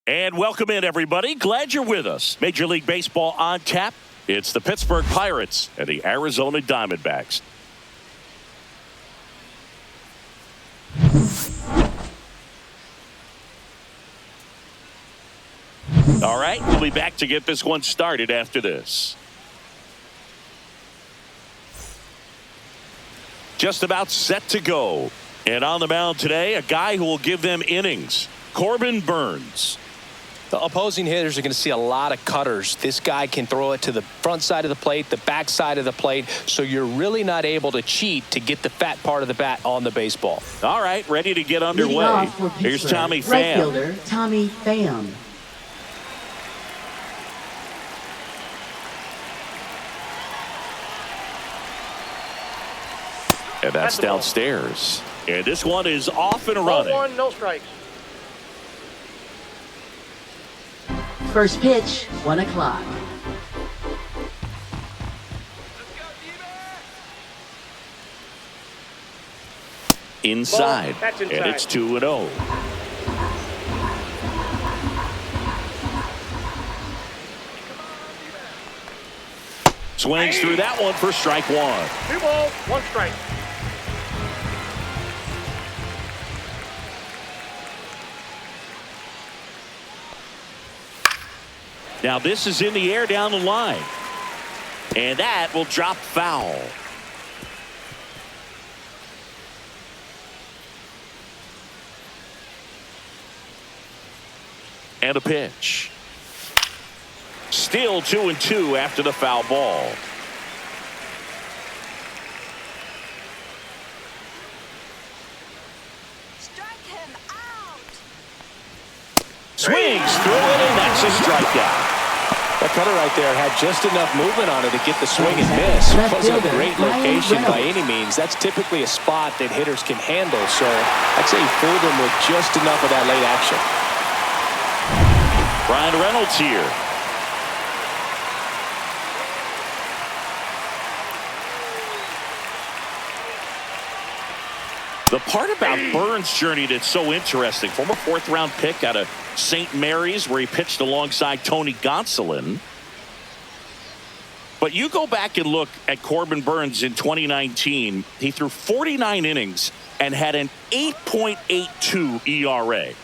And welcome in, everybody. Glad you're with us. Major League Baseball on tap. It's the Pittsburgh Pirates and the Arizona Diamondbacks. All right, we'll be back to get this one started after this. Just about set to go. And on the mound today, a guy who will give them innings, Corbin Burnes. The opposing hitters are going to see a lot of cutters. This guy can throw it to the front side of the plate, the back side of the plate, so you're really not able to cheat to get the fat part of the bat on the baseball. All right, ready to get underway. Here's Tommy Pham. Right fielder, Tommy Pham. And that's downstairs. And this one is off and running. 1, no strikes. First pitch, 1 o'clock. Inside. That's inside. And it's 2-0. Swings through that one for strike 1. 2 balls, 1 strike. Now this is in the air down the line. And that will drop foul. And a pitch. Still 2-2 after the foul ball. Strike him out. Swings through it, and that's a strikeout. That cutter right there had just enough movement on it to get the swing and miss. It wasn't a great location by any means. That's typically a spot that hitters can handle, so I'd say he fooled him with just enough of that late action. Brian Reynolds here. The part about Burnes' journey that's so interesting, former 4th-round pick out of St. Mary's, where he pitched alongside Tony Gonsolin. But you go back and look at Corbin Burnes in 2019. He threw 49 innings and had an 8.82 ERA.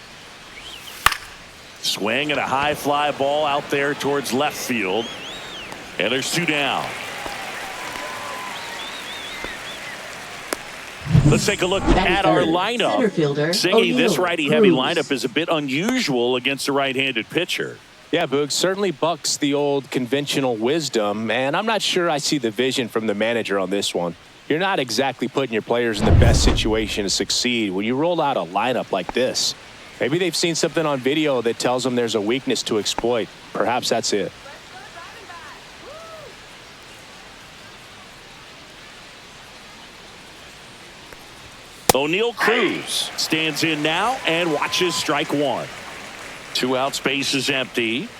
Swing and a high fly ball out there towards left field. And there's 2 down. Let's take a look at our lineup. Singy, this righty-heavy lineup is a bit unusual against a right-handed pitcher. Yeah, Boog, certainly bucks the old conventional wisdom, and I'm not sure I see the vision from the manager on this one. You're not exactly putting your players in the best situation to succeed when you roll out a lineup like this. Maybe they've seen something on video that tells them there's a weakness to exploit. Perhaps that's it. O'Neal Cruz stands in now and watches strike 1. 2 outs, base is empty.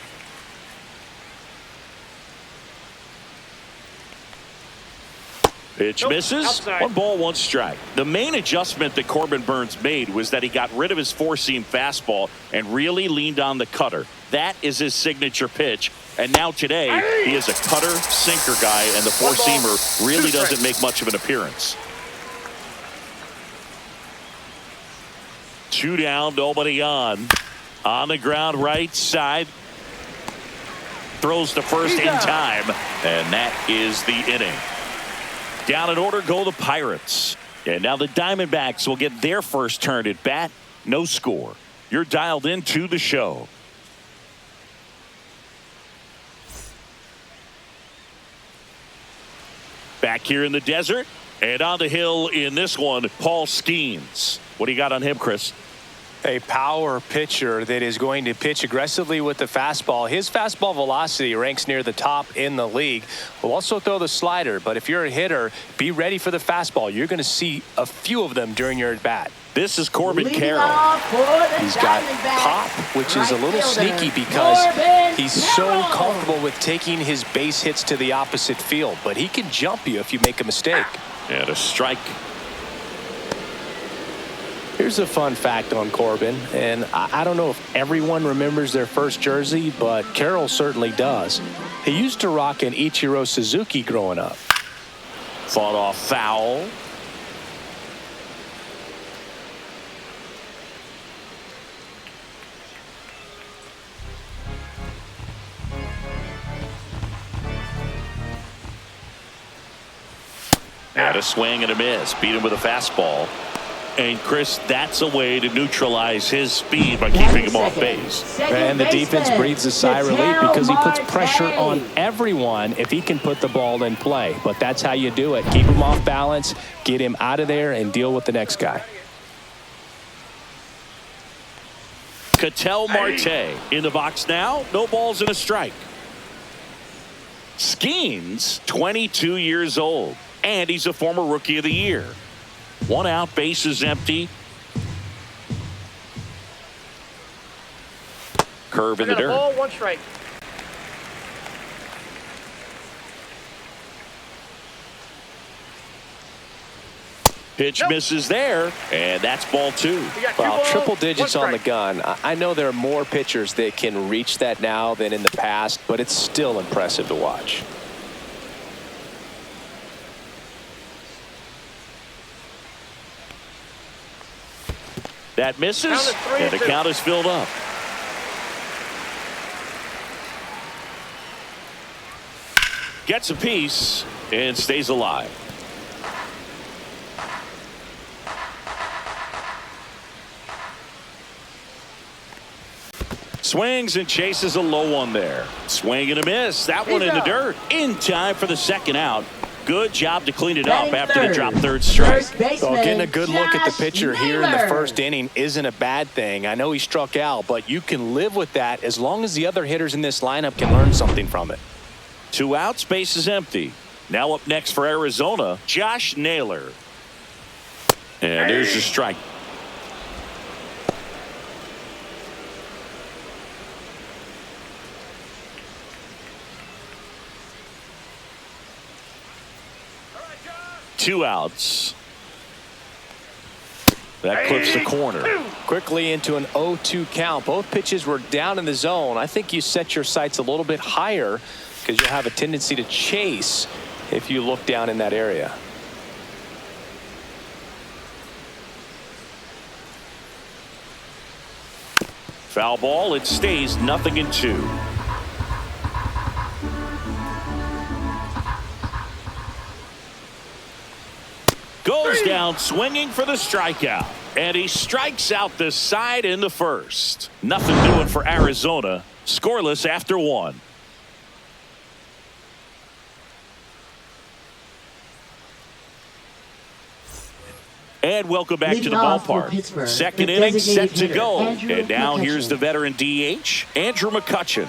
Pitch misses. Outside. 1 ball, 1 strike. The main adjustment that Corbin Burnes made was that he got rid of his 4-seam fastball and really leaned on the cutter. That is his signature pitch. And now today, he is a cutter sinker guy, and the 4-seamer really doesn't make much of an appearance. 2 down, nobody on. On the ground, right side. Throws to first in time. And that is the inning. Down in order go the Pirates. And now the Diamondbacks will get their first turn at bat. No score. You're dialed into the show. Back here in the desert. And on the hill in this one, Paul Skeens. What do you got on him, Chris? A power pitcher that is going to pitch aggressively with the fastball. His fastball velocity ranks near the top in the league. Will also throw the slider, but if you're a hitter, be ready for the fastball. You're going to see a few of them during your at-bat. This is Corbin Carroll. He's got pop, which is a little sneaky because he's so comfortable with taking his base hits to the opposite field, but he can jump you if you make a mistake. And a strike. Here's a fun fact on Corbin, and I don't know if everyone remembers their first jersey, but Carroll certainly does. He used to rock an Ichiro Suzuki growing up. Fought off foul. And a swing and a miss. Beat him with a fastball. And Chris, that's a way to neutralize his speed by keeping him off base. And the defense breathes a sigh of relief because he puts pressure on everyone if he can put the ball in play. But that's how you do it. Keep him off balance, get him out of there, and deal with the next guy. Ketel Marte in the box now. No balls and a strike. Skeens, 22 years old. And he's a former Rookie of the Year. 1 out, base is empty. Curve in the dirt. Ball, 1 strike. Pitch misses there, and that's ball 2. Well, triple digits on the gun. I know there are more pitchers that can reach that now than in the past, but it's still impressive to watch. That misses, and the count is filled up. Gets a piece and stays alive. Swings and chases a low one there. Swing and a miss. That one in the dirt. In time for the second out. Good job to clean it up after the drop third strike. So getting a good look at the pitcher here in the first inning isn't a bad thing. I know he struck out, but you can live with that as long as the other hitters in this lineup can learn something from it. 2 outs, base is empty. Now up next for Arizona, Josh Naylor. And there's the strike. Two outs. That clips the corner. Quickly into an 0-2 count. Both pitches were down in the zone. I think you set your sights a little bit higher because you'll have a tendency to chase if you look down in that area. Foul ball. It stays 0-2. Goes down swinging for the strikeout. And he strikes out the side in the first. Nothing doing for Arizona. Scoreless after 1. And welcome back to the ballpark. Second inning set to go. And now here's the veteran DH, Andrew McCutchen.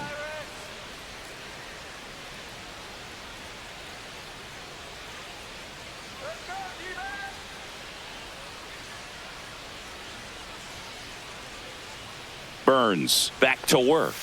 Burns back to work.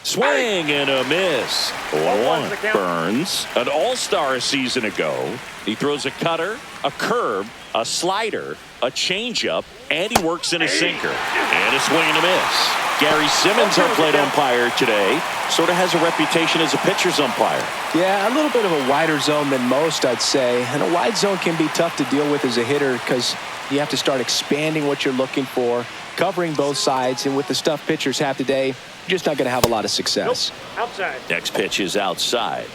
Swing and a miss. 1-1. Burns, an all-star a season ago. He throws a cutter, a curve, a slider, a changeup, and he works in a sinker. And a swing and a miss. Gary Simmons, our plate umpire today, sort of has a reputation as a pitcher's umpire. Yeah, a little bit of a wider zone than most, I'd say. And a wide zone can be tough to deal with as a hitter because you have to start expanding what you're looking for, covering both sides, and with the stuff pitchers have today, you're just not going to have a lot of success. Nope. Outside. Next pitch is outside.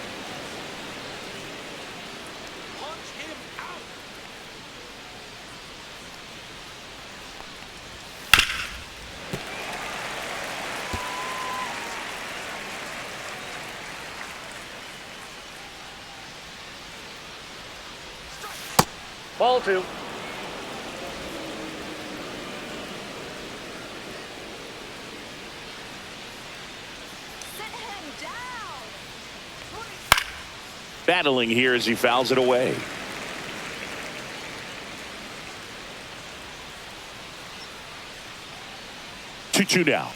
Ball 2. Battling here as he fouls it away. Two now.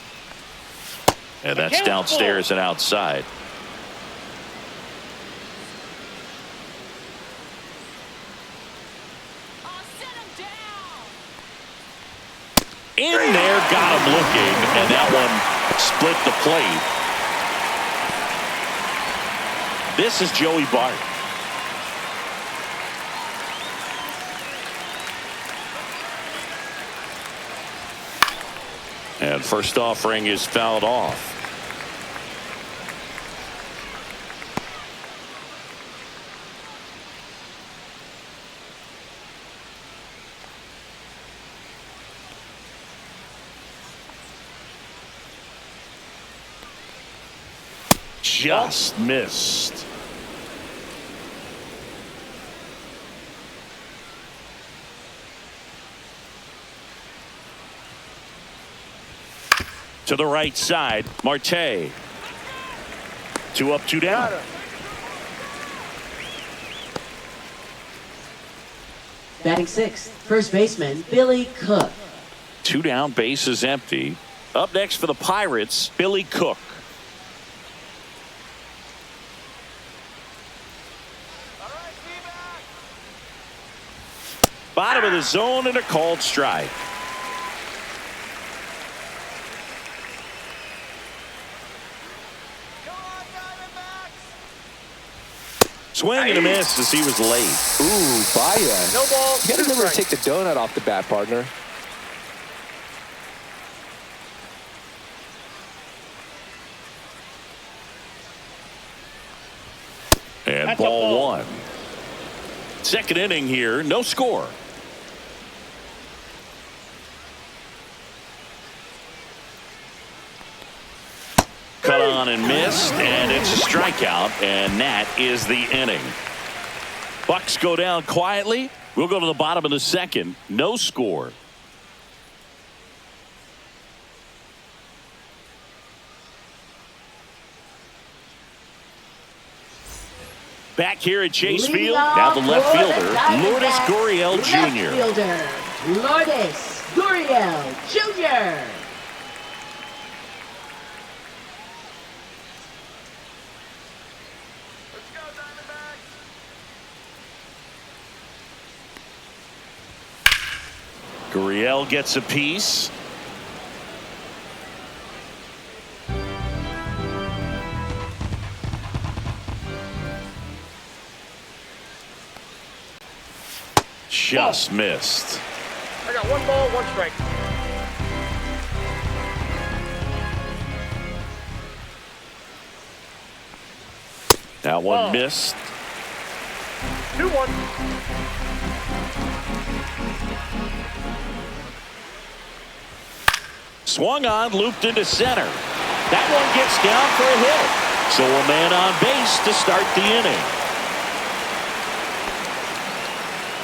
And that's downstairs and outside. In there, got him looking, and that one split the plate. This is Joey Bart. And first offering is fouled off. Just missed. To the right side, Marte. 2 up, 2 down. Batting sixth, first baseman Billy Cook. 2 down, base is empty. Up next for the Pirates, Billy Cook. Bottom of the zone and a called strike. Swing and a miss as he was late. Ooh, Baez. No ball. You got to remember to take the donut off the bat, partner. And That's a ball ball. 1. Second inning here, no score. Cut on and missed, and it's a strikeout, and that is the inning. Bucks go down quietly. We'll go to the bottom of the second. No score. Back here at Chase Field, now the left fielder, Lourdes Gurriel Jr. Left fielder, Lourdes Gurriel Jr. Gurriel gets a piece. Just missed. I got 1 ball, 1 strike. That one Ball. missed. 2-1. Swung on, looped into center. That one gets down for a hit. So a man on base to start the inning.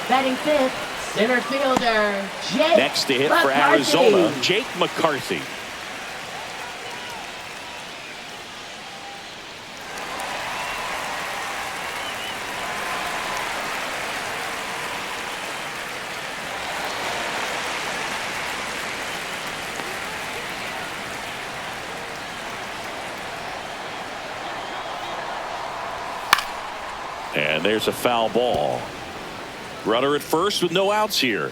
Batting fifth, center fielder Jake Next to hit for McCarthy. Arizona, Jake McCarthy. And there's a foul ball. Runner at first with no outs here.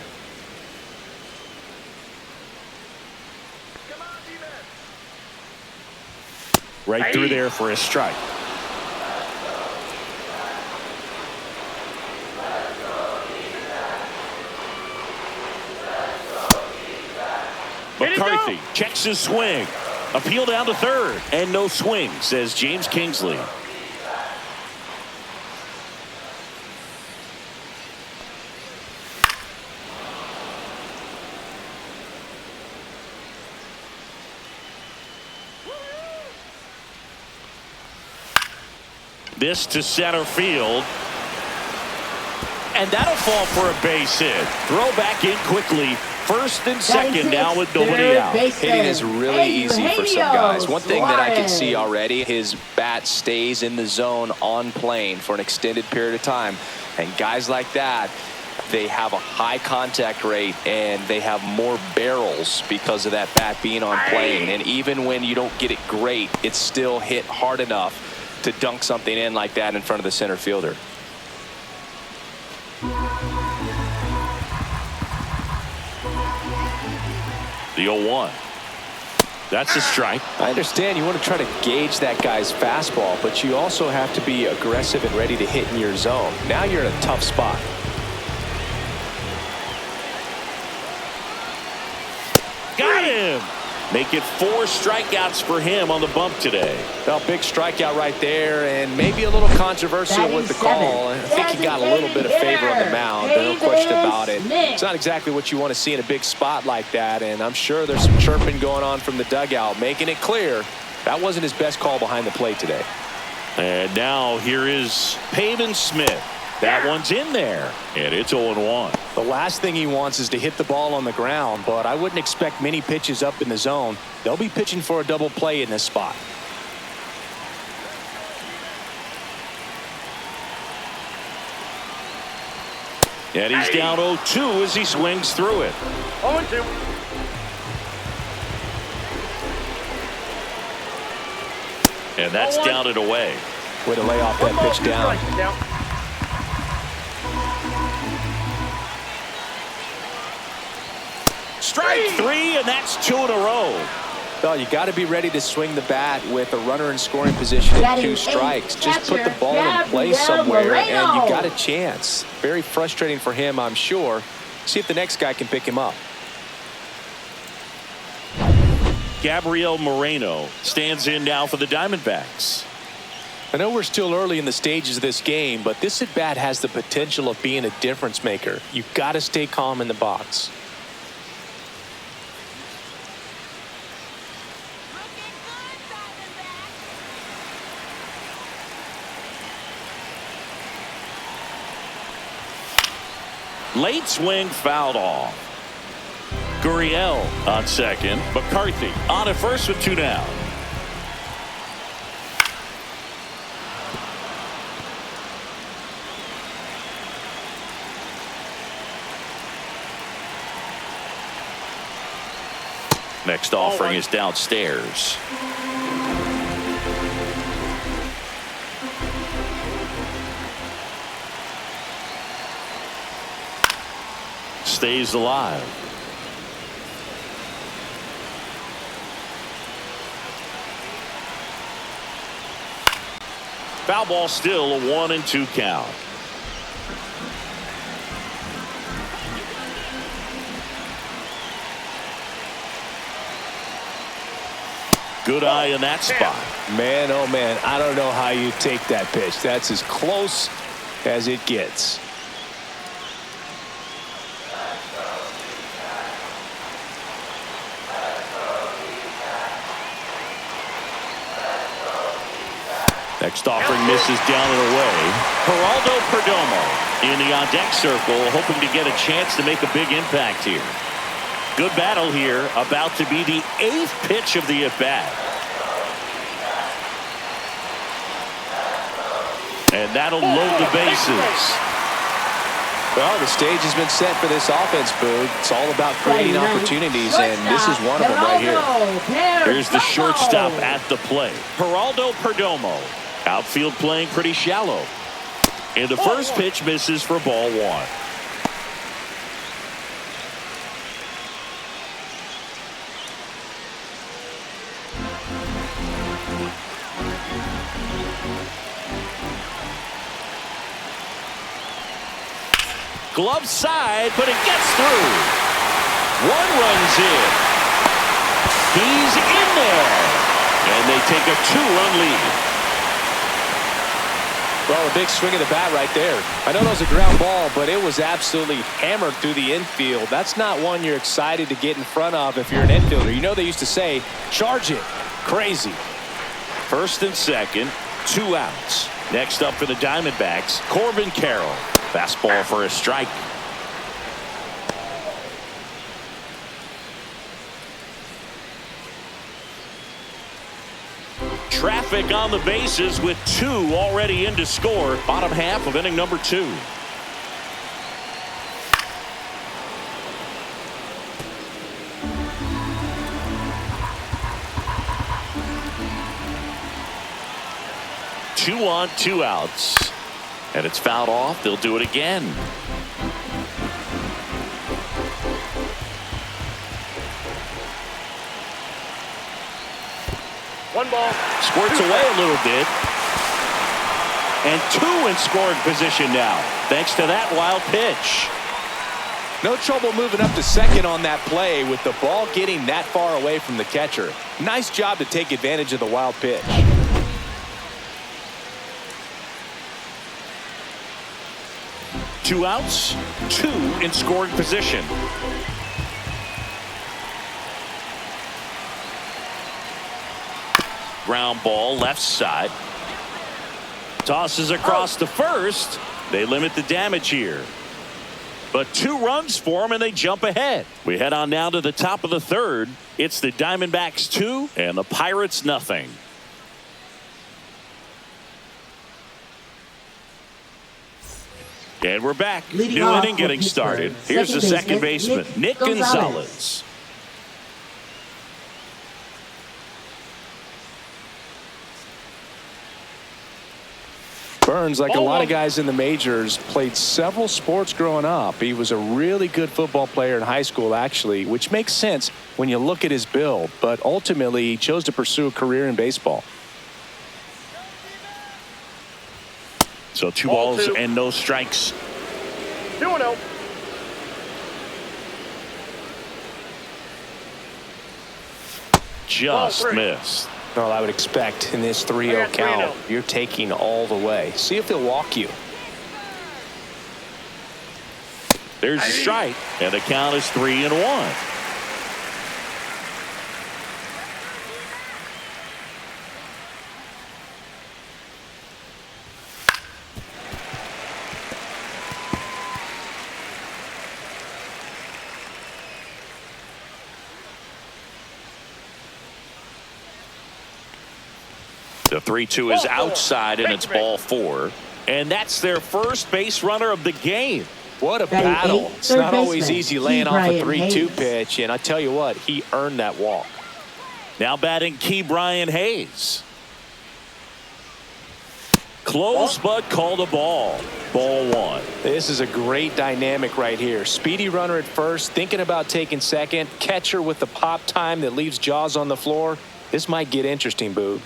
Right through there for a strike. McCarthy checks his swing. Appeal down to third. And no swing, says James Kingsley. This to center field. And that'll fall for a base hit. Throw back in quickly. First and second now with nobody out. Hitting is really easy for some guys. One thing that I can see already, his bat stays in the zone on plane for an extended period of time. And guys like that, they have a high contact rate and they have more barrels because of that bat being on plane. And even when you don't get it great, it's still hit hard enough to dunk something in like that in front of the center fielder. The 0-1. That's a strike. I understand you want to try to gauge that guy's fastball, but you also have to be aggressive and ready to hit in your zone. Now you're in a tough spot. Got him. Make it 4 strikeouts for him on the bump today. Well, big strikeout right there, and maybe a little controversial with the call. I think he got a little bit of favor on the mound, no question about it. It's not exactly what you want to see in a big spot like that, and I'm sure there's some chirping going on from the dugout, making it clear that wasn't his best call behind the plate today. And now here is Pavin Smith. That one's in there, and it's 0-1. The last thing he wants is to hit the ball on the ground, but I wouldn't expect many pitches up in the zone. They'll be pitching for a double play in this spot. And he's down 0-2 as he swings through it. 0-2. And that's down and away. Way to lay off that pitch down. Strike 3, and that's 2 in a row. Well, you got to be ready to swing the bat with a runner in scoring position and 2 strikes. Just put the ball in place somewhere, and you got a chance. Very frustrating for him, I'm sure. See if the next guy can pick him up. Gabriel Moreno stands in now for the Diamondbacks. I know we're still early in the stages of this game, but this at-bat has the potential of being a difference maker. You've got to stay calm in the box. Late swing fouled off. Gurriel on second. McCarthy on at first with 2 down. Next offering is downstairs. Stays alive. Foul ball, still a 1-2 count. Good eye in that spot. Man, oh man, I don't know how you take that pitch. That's as close as it gets. Next offering misses down and away. Geraldo Perdomo in the on-deck circle, hoping to get a chance to make a big impact here. Good battle here, about to be the 8th pitch of the at-bat. And that'll load the bases. Well, the stage has been set for this offense, Boog. It's all about creating opportunities, and this is one of them right here. Here's the shortstop at the plate. Geraldo Perdomo. Outfield playing pretty shallow. And the first pitch misses for ball 1. Glove side, but it gets through. 1 runs in. He's in there. And they take a 2-run lead. Well, a big swing of the bat right there. I know that was a ground ball, but it was absolutely hammered through the infield. That's not one you're excited to get in front of if you're an infielder. You know they used to say, charge it. Crazy. First and second, 2 outs. Next up for the Diamondbacks, Corbin Carroll. Fastball for a strike. Traffic on the bases with 2 already in to score. Bottom half of inning number 2. Two on, 2 outs. And it's fouled off. They'll do it again. One ball. Squirts away a little bit. And 2 in scoring position now, thanks to that wild pitch. No trouble moving up to second on that play with the ball getting that far away from the catcher. Nice job to take advantage of the wild pitch. Two outs, 2 in scoring position. Ground ball left side. Tosses across to first. They limit the damage here. But 2 runs for them and they jump ahead. We head on now to the top of the third. It's the Diamondbacks 2 and the Pirates nothing. And we're back. Leading New off inning for getting Pittsburgh, started. Here's the second baseman, Nick Gonzalez. Burns, like a lot of guys in the majors, played several sports growing up. He was a really good football player in high school, actually, which makes sense when you look at his build. But ultimately, he chose to pursue a career in baseball. So 2 Ball balls 2. and no strikes. 2-0. Just Ball 3. missed. Well, I would expect in this 3-0 I got 3-0. count, you're taking all the way. See if he'll walk you. There's a strike, and the count is 3-1. The 3-2 is outside, and it's ball 4. And that's their first base runner of the game. What a Batting battle. eighth, It's third not always baseman, easy laying off a Brian 3-2 Hayes. pitch, and I tell you what, he earned that walk. Now batting Key Brian Hayes. Close, but called a ball. Ball 1. This is a great dynamic right here. Speedy runner at first, thinking about taking second. Catcher with the pop time that leaves Jaws on the floor. This might get interesting, Boog.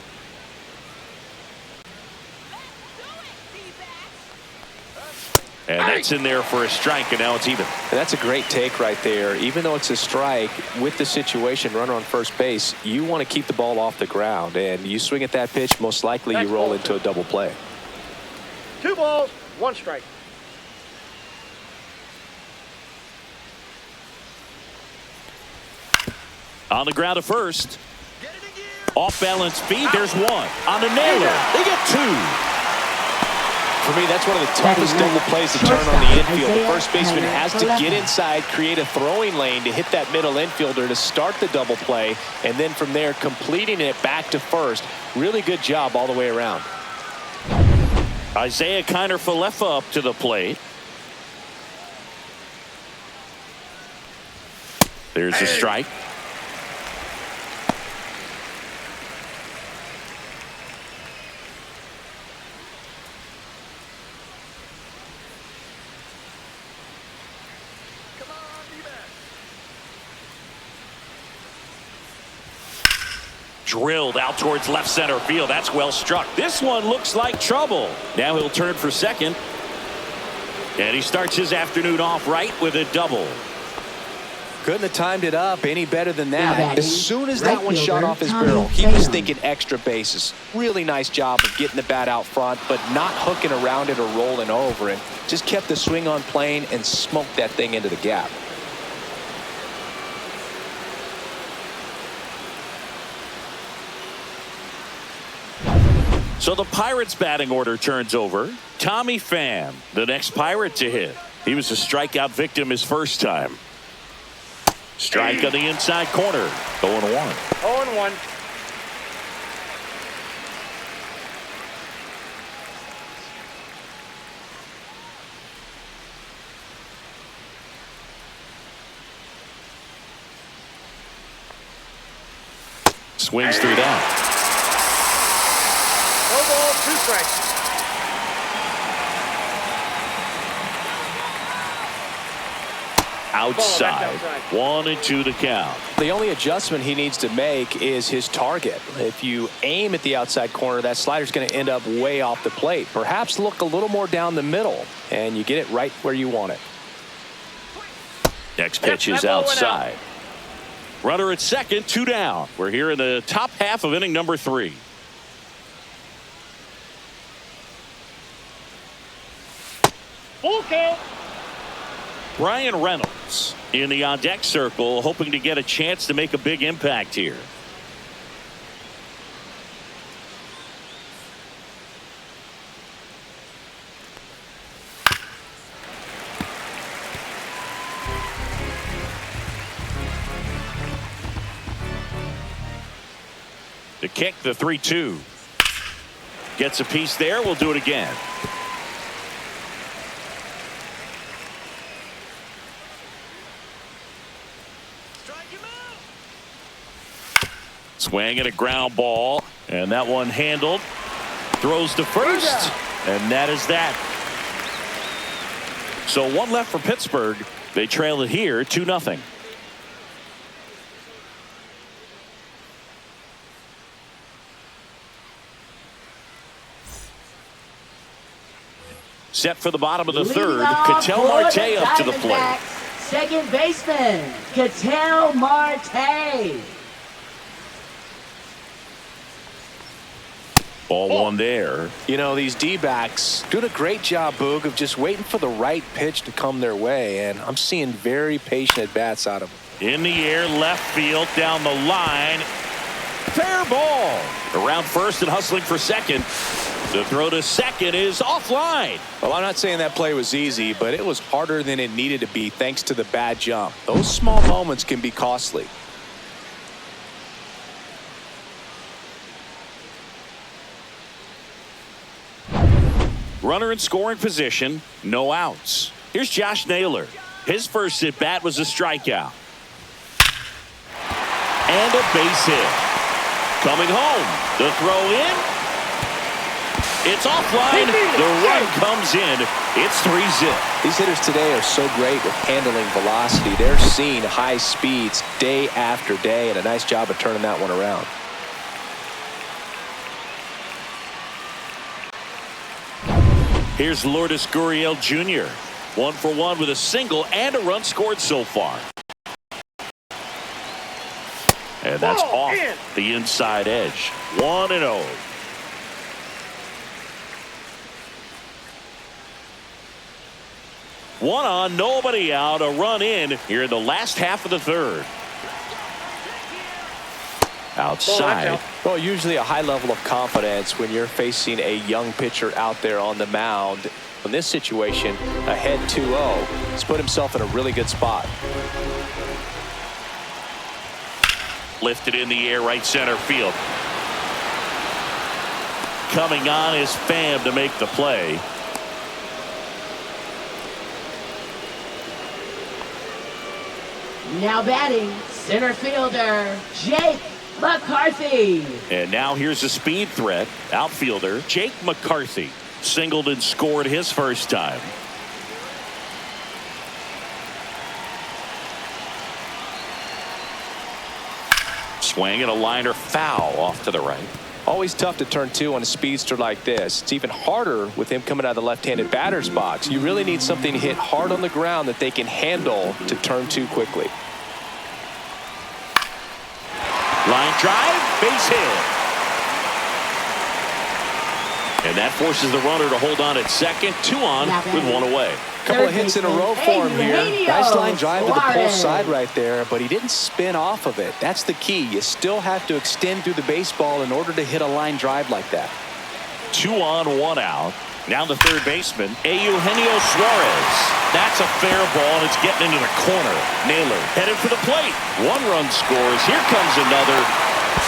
And that's in there for a strike, and now it's even. And that's a great take right there. Even though it's a strike, with the situation, runner on first base, you want to keep the ball off the ground. And you swing at that pitch, most likely you roll into a double play. 2 balls, 1 strike. On the ground to first. Off balance feed. There's 1. On the nailer. They get 2. For me, that's one of the toughest double plays to turn on the infield. The first baseman has to get inside, create a throwing lane to hit that middle infielder to start the double play, and then from there, completing it back to first. Really good job all the way around. Isaiah Kiner-Falefa up to the plate. There's a strike. Drilled out towards left center field. That's well struck. This one looks like trouble. Now he'll turn for second. And he starts his afternoon off right with a double. Couldn't have timed it up any better than that. batting, As soon as that right one shot fielder, off his Tommy barrel, he was Pham. thinking extra bases. Really nice job of getting the bat out front, but not hooking around it or rolling over it. Just kept the swing on plane and smoked that thing into the gap. So the Pirates batting order turns over. Tommy Pham, the next Pirate to hit. He was a strikeout victim his first time. Strike on the inside corner. 0-1. 0-1. Swings through that. 1 ball, 2 strikes. outside. 1-2 the count. The only adjustment he needs to make is his target. If you aim at the outside corner, that slider's going to end up way off the plate. Perhaps look a little more down the middle, and you get it right where you want it. Next pitch is outside. Runner at second, 2 down. We're here in the top half of inning number 3. Full count. Brian Reynolds in the on-deck circle, hoping to get a chance to make a big impact here. The kick, the 3-2. Gets a piece there. We'll do it again. Swing and a ground ball, and that one handled. Throws to first, and that is that. So 1 left for Pittsburgh. They trail it here 2-0. Set for the bottom of the third. Ketel Marte up to the plate. Second baseman, Ketel Marte. Ball 1 there. You know, these D-backs doing a great job, Boog, of just waiting for the right pitch to come their way, and I'm seeing very patient at-bats out of them. In the air, left field, down the line. Fair ball. Around first and hustling for second. The throw to second is offline. Well, I'm not saying that play was easy, but it was harder than it needed to be thanks to the bad jump. Those small moments can be costly. Runner in scoring position, no outs. Here's Josh Naylor. His first at bat was a strikeout. And a base hit. Coming home. The throw in. It's offline. The run comes in. It's 3-0. These hitters today are so great with handling velocity. They're seeing high speeds day after day, and a nice job of turning that one around. Here's Lourdes Gurriel Jr. 1 for 1 with a single and a run scored so far. And that's off the inside edge. 1-0. One on, nobody out. A run in here in the last half of the third. Outside. Well, usually a high level of confidence when you're facing a young pitcher out there on the mound. In this situation, ahead 2-0, he's put himself in a really good spot. Lifted in the air, right center field. Coming on is Pham to make the play. Now batting, center fielder, Jake McCarthy. And now here's a speed threat. Outfielder Jake McCarthy singled and scored his first time. Swing and a liner foul off to the right. Always tough to turn 2 on a speedster like this. It's even harder with him coming out of the left-handed batter's box. You really need something to hit hard on the ground that they can handle to turn 2 quickly. Line drive, base hit. And that forces the runner to hold on at second. 2 on with 1 away. Couple of hits in a row for him here. Nice line drive to the pull side right there, but he didn't spin off of it. That's the key. You still have to extend through the baseball in order to hit a line drive like that. 2 on, 1 out. Now the third baseman, Eugenio Suarez. That's a fair ball, and it's getting into the corner. Naylor headed for the plate. 1 run scores. Here comes another.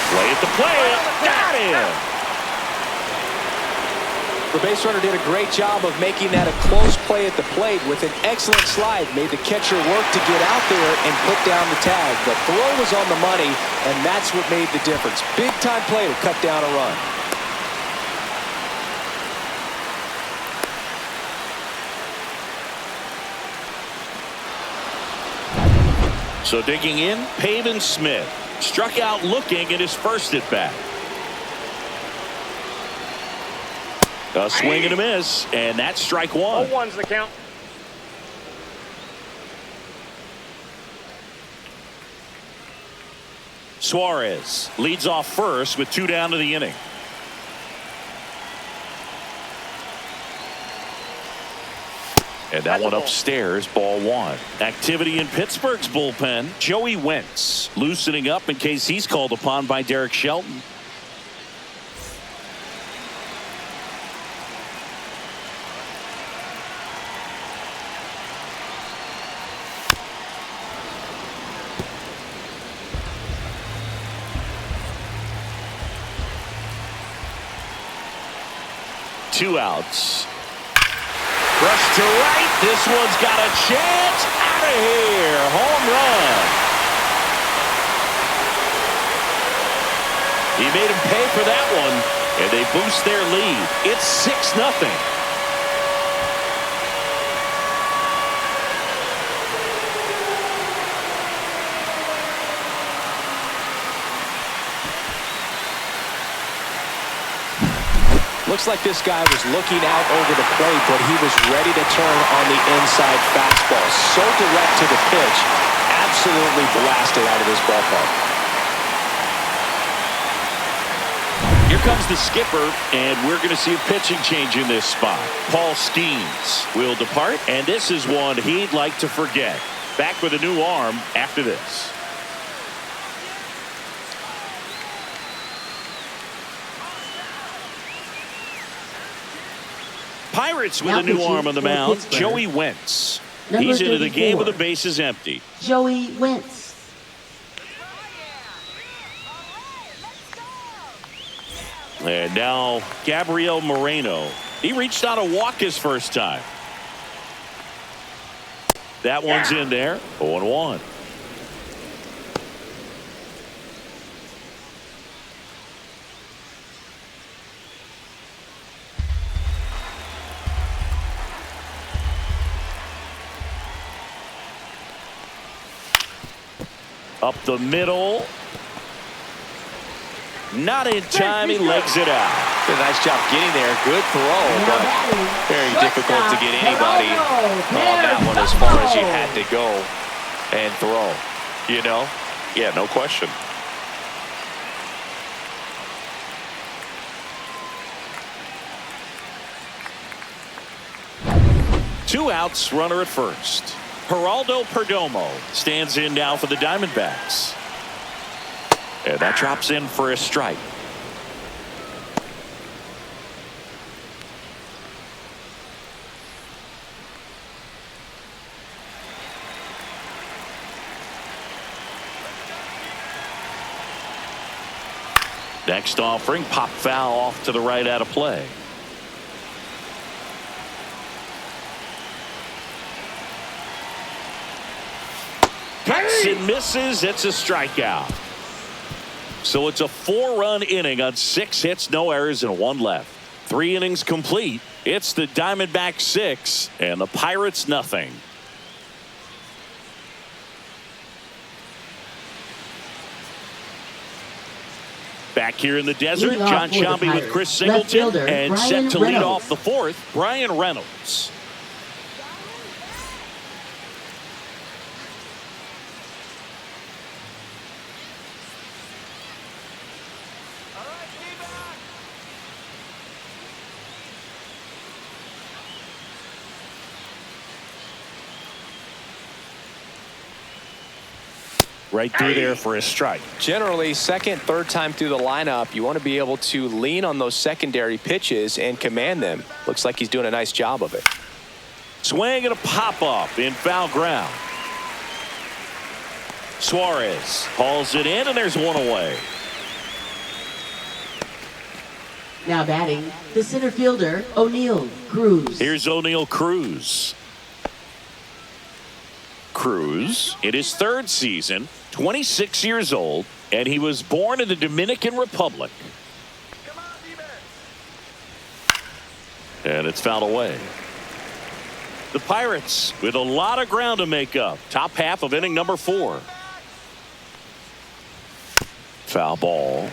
Play at the plate. Got him. The base runner did a great job of making that a close play at the plate with an excellent slide. Made the catcher work to get out there and put down the tag. The throw was on the money, and that's what made the difference. Big time play to cut down a run. So digging in, Pavin Smith struck out looking at his first at bat. A swing and a miss, and that's strike one. 0-1's the count. Suarez leads off first with 2 down to the inning. And that one upstairs, ball 1. Activity in Pittsburgh's bullpen. Joey Wentz loosening up in case he's called upon by Derek Shelton. Two outs. Rush to right. This one's got a chance. Out of here. Home run. He made him pay for that one, and they boost their lead. It's 6-0. Looks like this guy was looking out over the plate, but he was ready to turn on the inside fastball. So direct to the pitch. Absolutely blasted out of this ballpark. Here comes the skipper, and we're going to see a pitching change in this spot. Paul Skeens will depart, and this is one he'd like to forget. Back with a new arm after this. Pirates with a new arm on the mound, Joey Wentz. He's into the game with the bases empty. Joey Wentz. And now Gabriel Moreno. He reached out a walk his first time. That one's in there. 0-1. Up the middle. Not in time. He legs it out. Did a nice job getting there. Good throw, but very difficult to get anybody on that one as far as you had to go and throw. You know? Yeah, no question. Two outs, runner at first. Geraldo Perdomo stands in now for the Diamondbacks. And that drops in for a strike. Next offering, pop foul off to the right out of play. Cuts and misses. It's a strikeout. So it's a 4-run inning on 6 hits, no errors, and 1 left. 3 innings complete. It's the Diamondbacks 6 and the Pirates nothing. Back here in the desert, John Shambi with Chris Singleton, and set to lead off the 4th, Brian Reynolds. Right through there for a strike. Generally, second, third time through the lineup, you want to be able to lean on those secondary pitches and command them. Looks like he's doing a nice job of it. Swing and a pop-up in foul ground. Suarez hauls it in, and there's one away. Now batting, the center fielder, O'Neal Cruz. Here's O'Neal Cruz. Cruz in his 3rd season, 26 years old, and he was born in the Dominican Republic. And it's fouled away. The Pirates with a lot of ground to make up. Top half of inning number 4. Foul ball.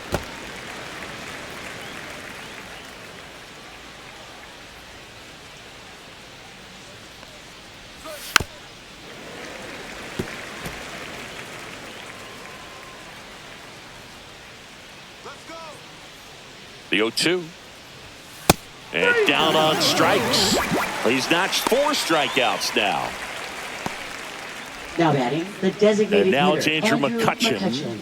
The 0-2. And down on strikes. He's notched 4 strikeouts now. Now batting, the designated And now hitter, it's Andrew McCutchen.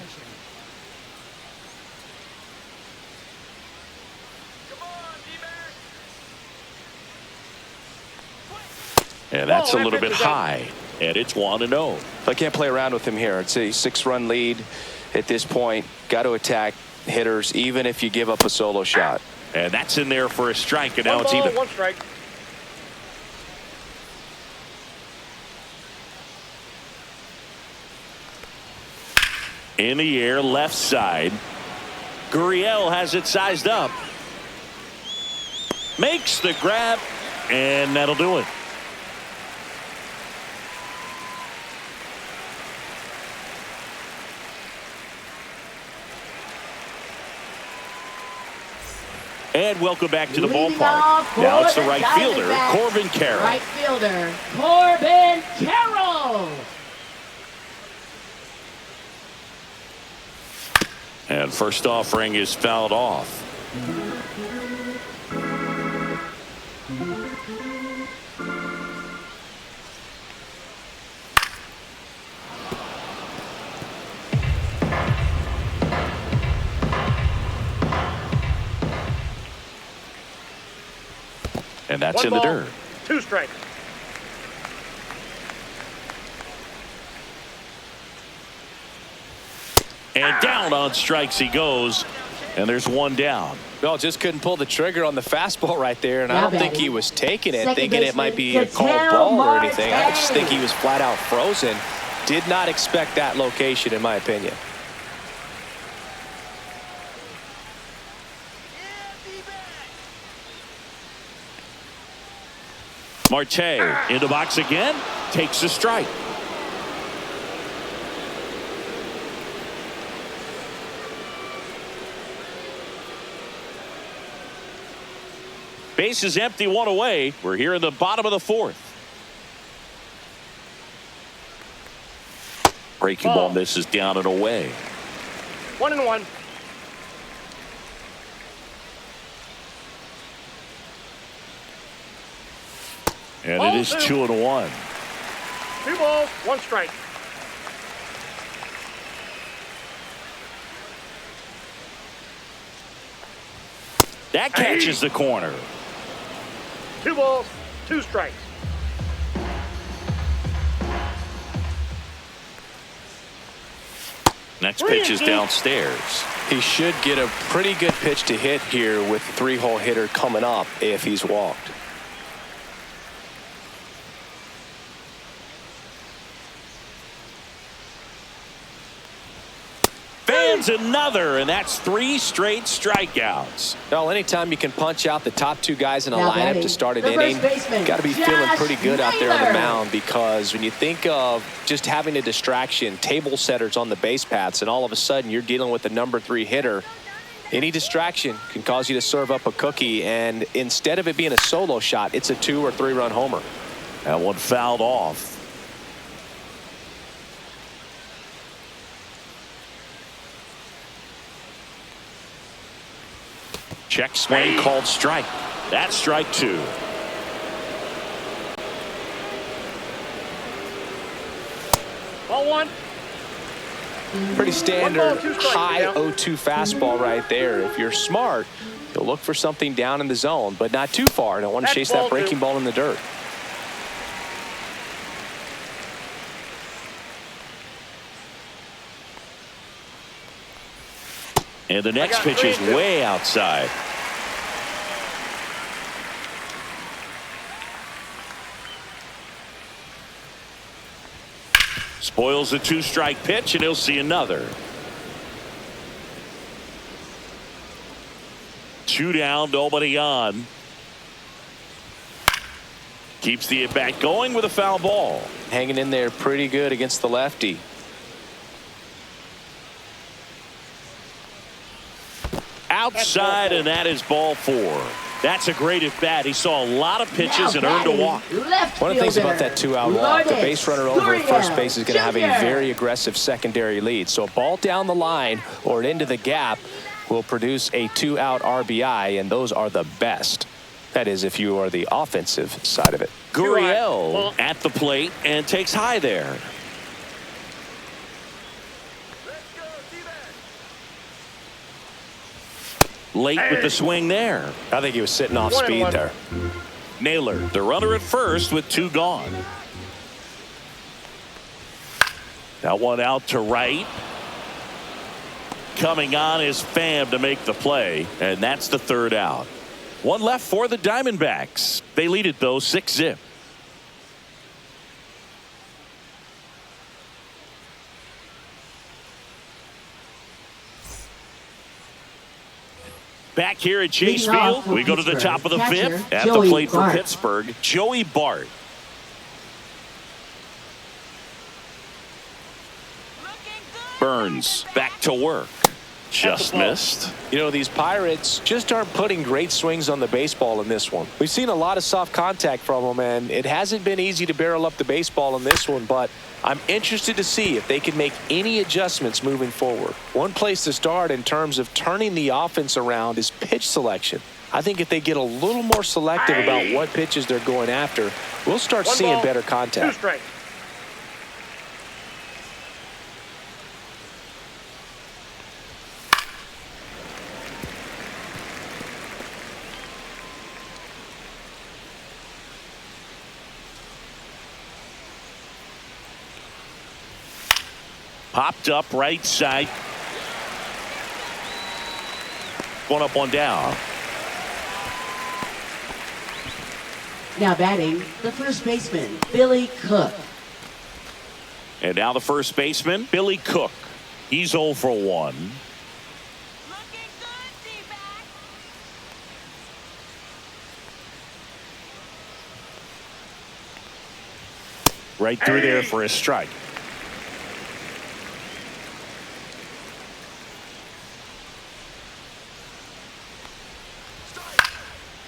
And that's a little bit high. And it's 1-0. I can't play around with him here. It's a 6-run lead at this point. Got to attack hitters, even if you give up a solo shot. And that's in there for a strike, and now it's even. 1 strike. In the air, left side. Gurriel has it sized up. Makes the grab, and that'll do it. And welcome back to the Leading ballpark. off Now it's for the right fielder, Diamondbacks. Corbin Carroll. Right fielder, Corbin Carroll. And first offering is fouled off. And that's 1 in the ball, dirt. 2 strikes. And down on strikes he goes. And there's 1 down. Well, just couldn't pull the trigger on the fastball right there, and I Now don't think batting, he was taking it, second thinking it might be a baseman, called ball or Marte. anything. I just think he was flat out frozen. Did not expect that location, in my opinion. Marte in the box again. Takes a strike. Base is empty, 1 away. We're here in the bottom of the 4th. Breaking ball misses down and away. 1-1. And Ball it is 2. 2-1. 2 balls, 1 strike. That catches the corner. 2 balls, 2 strikes. Next pitch is downstairs. He should get a pretty good pitch to hit here with the 3-hole hitter coming up if he's walked. Fans another, and that's 3 straight strikeouts. Well, anytime you can punch out the top 2 guys in a Now lineup batting, to start an the inning, first baseman, got to be feeling Josh pretty good out there on the Naylor. mound, because when you think of just having a distraction, table setters on the base paths, and all of a sudden you're dealing with the number 3 hitter, any distraction can cause you to serve up a cookie, and instead of it being a solo shot, it's a 2 or 3 run homer. That one fouled off. Check swing called strike. That's strike 2. Ball 1. Pretty standard 1 ball, 2 strikes, high yeah. 0-2 fastball right there. If you're smart, you'll look for something down in the zone, but not too far. Don't want to That's chase ball that breaking 2. ball in the dirt. And the next got pitch is 3-2. way outside. Spoils the 2-strike pitch, and he'll see another. 2 down, nobody on. Keeps the at-bat going with a foul ball. Hanging in there pretty good against the lefty. outside, and that is ball 4. That's a great at bat. He saw a lot of pitches and earned a walk. One of the things about that 2-out walk, the base runner over at first base is going to have a very aggressive secondary lead. So a ball down the line or into the gap will produce a 2-out RBI, and those are the best. That is, if you are the offensive side of it. Gurriel at the plate and takes high there. Late with the swing there. I think he was sitting off speed there. Naylor, the runner at first with 2 gone. That one out to right. Coming on is Pham to make the play, and that's the 3rd out. 1 left for the Diamondbacks. They lead it, though, 6-zip. Back here at Chase Field, we go to the top of the 5th. At the plate for Pittsburgh, Joey Bart. Burns back to work. Just missed. You know, these Pirates just aren't putting great swings on the baseball in this one. We've seen a lot of soft contact from them, and it hasn't been easy to barrel up the baseball in this one, but I'm interested to see if they can make any adjustments moving forward. One place to start in terms of turning the offense around is pitch selection. I think if they get a little more selective about what pitches they're going after, we'll start seeing better contact. 2 strikes. Popped up right side. 1 up, 1 down. Now batting, the first baseman, Billy Cook. And now the first baseman, Billy Cook. He's 0 for 1. Looking good, D-back. Right through there for a strike.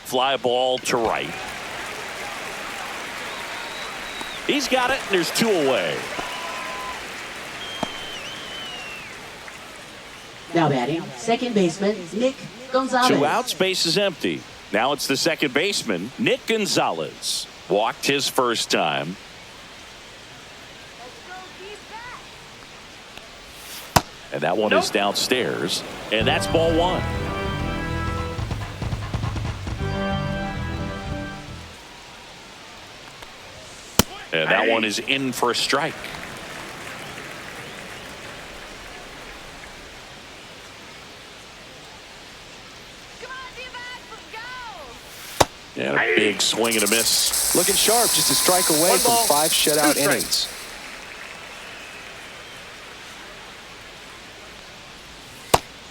Fly ball to right. He's got it, and there's 2 away. Now batting, second baseman, Nick Gonzalez. 2 outs, base is empty. Now it's the second baseman, Nick Gonzalez. Walked his first time. Let's go, D-back. And that one is downstairs. And that's ball 1. And that one is in for a strike. Come on, D-back, let's go. And a big swing and a miss. Looking sharp, just a strike away 1 from ball, 5 shutout 2 innings.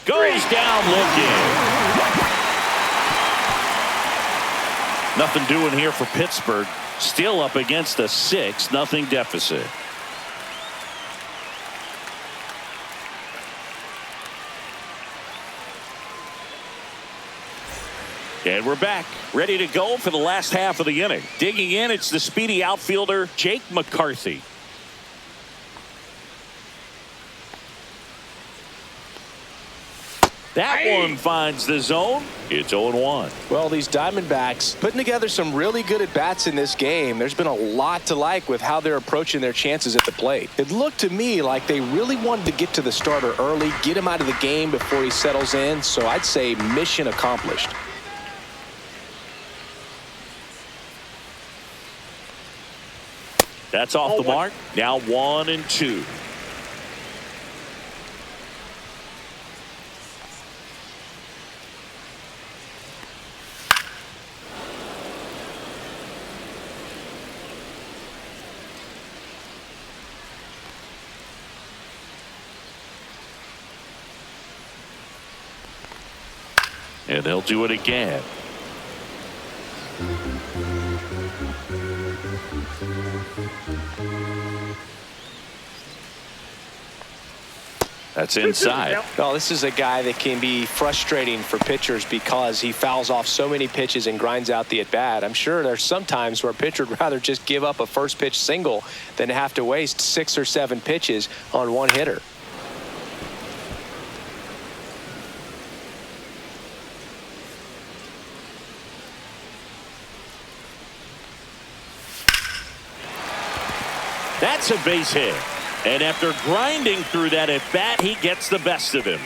Goes down looking. Nothing doing here for Pittsburgh. Still up against a 6-0 deficit. And we're back, ready to go for the last half of the inning. Digging in, it's the speedy outfielder, Jake McCarthy. That one finds the zone. It's 0-1. Well, these Diamondbacks putting together some really good at-bats in this game. There's been a lot to like with how they're approaching their chances at the plate. It looked to me like they really wanted to get to the starter early, get him out of the game before he settles in. So I'd say mission accomplished. That's off the mark. Now 1-2. And they'll do it again. That's inside. Oh, this is a guy that can be frustrating for pitchers because he fouls off so many pitches and grinds out the at-bat. I'm sure there's some times where a pitcher would rather just give up a first pitch single than have to waste 6 or 7 pitches on one hitter. That's a base hit. And after grinding through that at bat, he gets the best of him.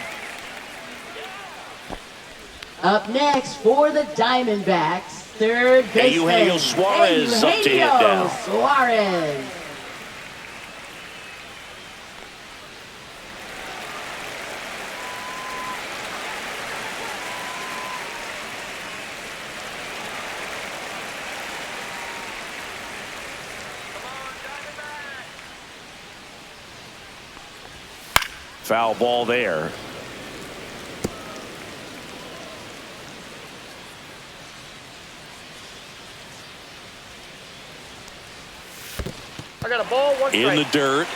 Up next for the Diamondbacks, third baseman, Eugenio Suarez up to hit now. Suarez. Foul ball there. I got a ball, 1 strike. In the dirt.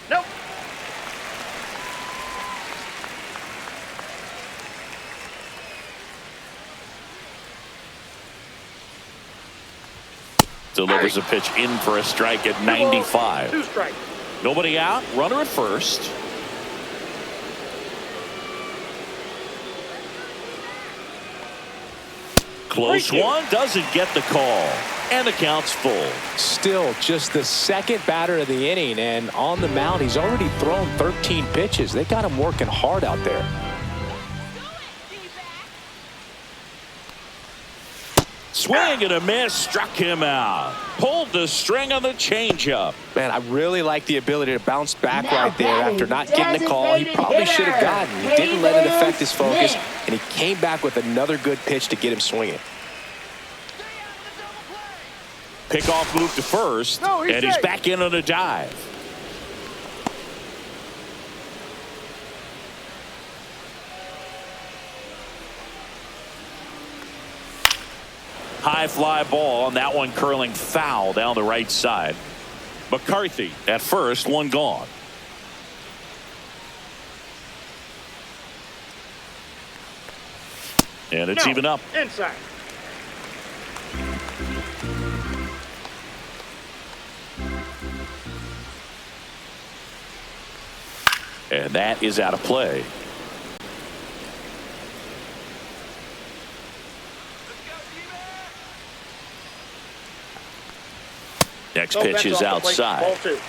Nope. Delivers a pitch in for a strike at 95. 2 strikes. Nobody out. Runner at first. Close one. Doesn't get the call. And the count's full. Still just the second batter of the inning, and on the mound he's already thrown 13 pitches. They got him working hard out there. Swing and a miss, struck him out. Pulled the string on the changeup. Man, I really like the ability to bounce back Now right there after not getting the call. He designated probably should have hitter, gotten. He didn't let it affect his focus, Smith. and he came back with another good pitch to get him swinging. Pickoff move to first, No, he's and he's safe. back in on a dive. High fly ball, and that one curling foul down the right side. McCarthy at first, one gone. And it's No. even up. Inside. And that is out of play. Next No, pitch that's is off the plate. outside. Ball 2.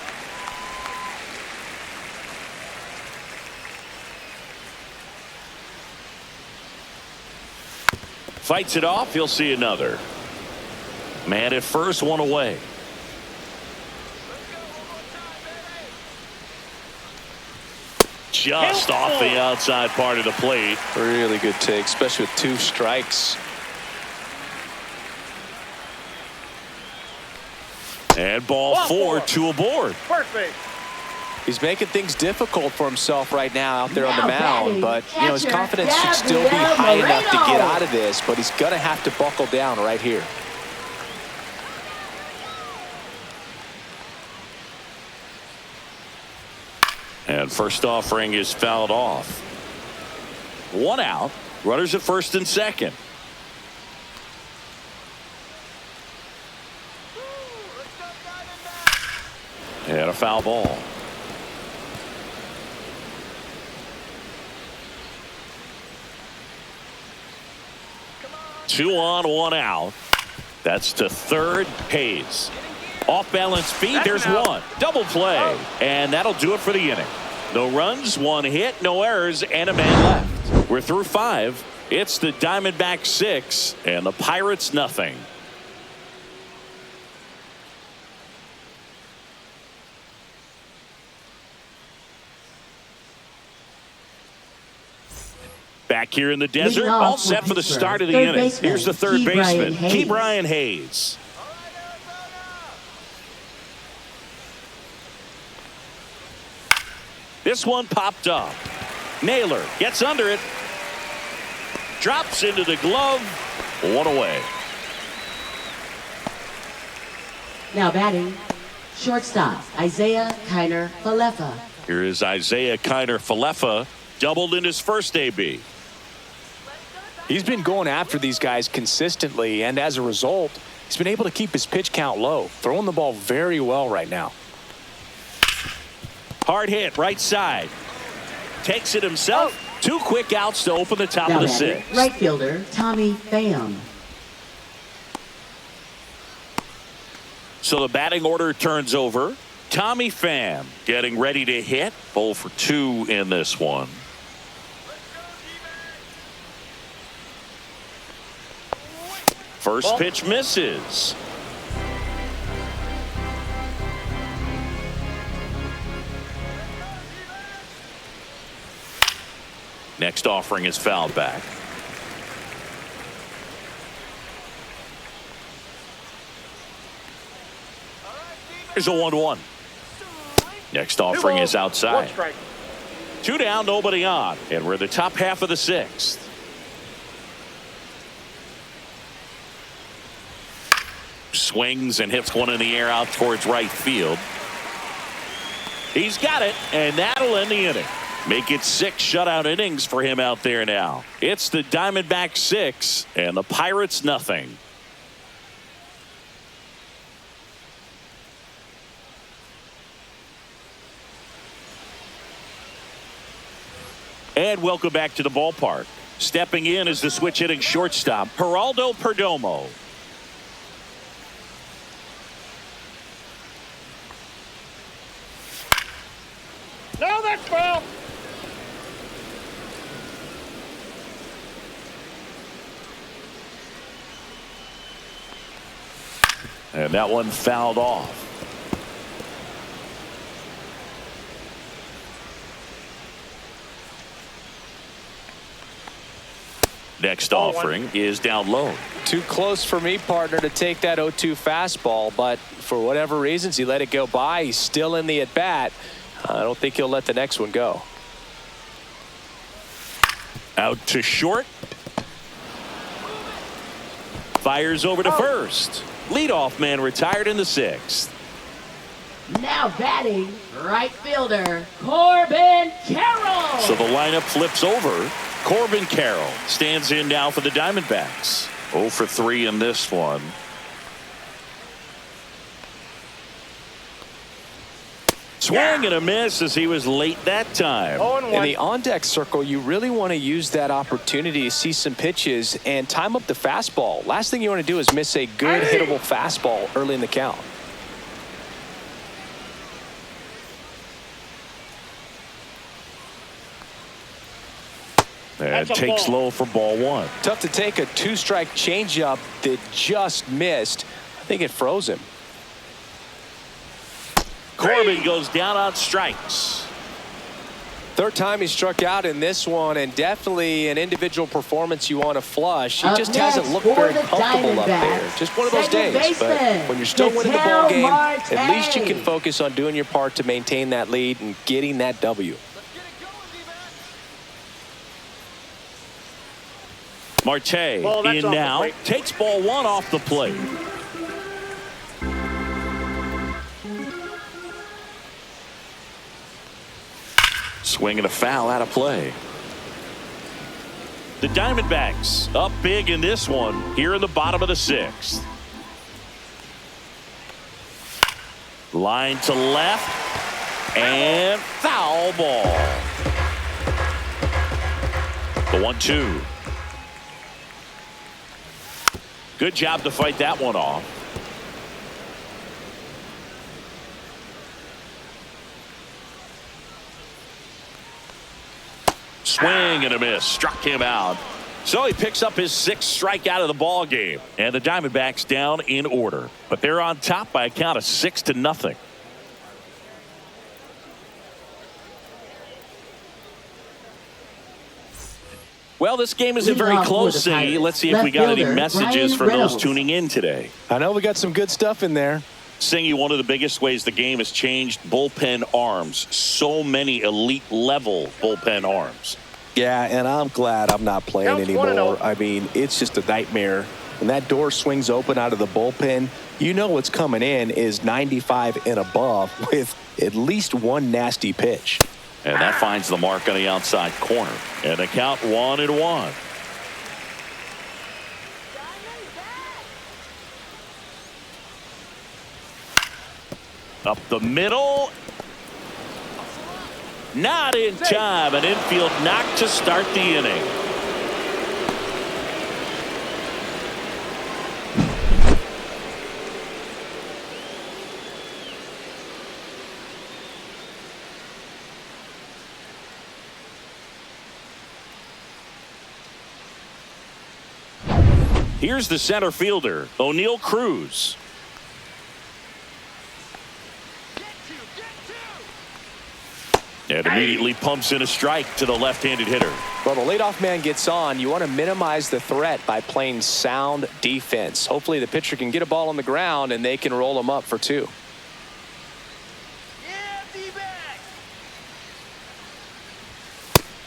Fights it off. He'll see another. Man at first, one away. Just off the outside part of the plate. Really good take, especially with 2 strikes. And ball 4, 2 aboard. First base. He's making things difficult for himself right now out there on the Now mound, batting, but you know his catcher, confidence should still be Gabriel high enough to get Moreno. out of this, but he's going to have to buckle down right here. And first offering is fouled off. 1 out. Runners at first and second. And a foul ball. Two on, 1 out. That's to third. Hayes. Off balance feet. There's one. Double play. And that'll do it for the inning. No runs, 1 hit, no errors, and a man left. We're through 5. It's the Diamondbacks 6 and the Pirates nothing. Back here in the desert, Leading off all for set for the Pittsburgh, start of the third inning. baseman, Here's the third Ke'Bryan baseman, Hayes. Ke'Bryan Hayes. This one popped up. Naylor gets under it. Drops into the glove. One away. Now batting, shortstop Isaiah Kiner Falefa. Here is Isaiah Kiner Falefa, doubled in his first AB. He's been going after these guys consistently, and as a result, he's been able to keep his pitch count low, throwing the ball very well right now. Hard hit, right side. Takes it himself. 2 quick outs to open the top Now of the batting, 6th. right fielder Tommy Pham. So the batting order turns over. Tommy Pham getting ready to hit. 0 for 2 in this one. First pitch misses. Next offering is fouled back. Here's a 1-1. Next offering is outside. 2 down, nobody on. And we're in the top half of the 6th. Swings and hits one in the air out towards right field. He's got it, and that'll end the inning. Make it 6 shutout innings for him out there now. It's the Diamondbacks 6 and the Pirates nothing. And welcome back to the ballpark. Stepping in is the switch hitting shortstop, Geraldo Perdomo. No, that's foul. And that one fouled off. Next offering is down low. Too close for me, partner, to take that 0-2 fastball, but for whatever reasons, he let it go by. He's still in the at-bat. I don't think he'll let the next one go. Out to short. Fires over to first. Leadoff man retired in the 6th. Now batting, right fielder Corbin Carroll. So the lineup flips over. Corbin Carroll stands in now for the Diamondbacks. 0 for 3 in this one. Swing and a miss as he was late that time. In the on-deck circle, you really want to use that opportunity to see some pitches and time up the fastball. Last thing you want to do is miss a good hittable fastball early in the count. And takes low for ball 1. Tough to take a 2-strike changeup that just missed. I think it froze him. Corbin goes down on strikes. Third time he struck out in this one, and definitely an individual performance you want to flush. He just hasn't looked very comfortable up there. Just one of those days. But when you're still winning the ball game, at least you can focus on doing your part to maintain that lead and getting that W. Marte in now, takes ball 1 off the plate. Swing and a foul out of play. The Diamondbacks up big in this one here in the bottom of the 6th. Line to left and foul ball. The 1-2. Good job to fight that one off. Swing and a miss. Struck him out. So he picks up his 6th strikeout of the ball game. And the Diamondbacks down in order. But they're on top by a count of 6-0. Well, this game isn't very close, Siggy. Let's see if we got any messages from those tuning in today. I know we got some good stuff in there. Singy, one of the biggest ways the game has changed, bullpen arms. So many elite level bullpen arms. Yeah, and I'm glad I'm not playing Counts anymore. 1-0. I mean, it's just a nightmare. When that door swings open out of the bullpen, you know what's coming in is 95 and above with at least one nasty pitch. And that finds the mark on the outside corner. And the count 1-1. Up the middle. Not in time. An infield knock to start the inning. Here's the center fielder, O'Neal Cruz. And immediately pumps in a strike to the left-handed hitter. Well, the leadoff man gets on. You want to minimize the threat by playing sound defense. Hopefully the pitcher can get a ball on the ground and they can roll him up for 2.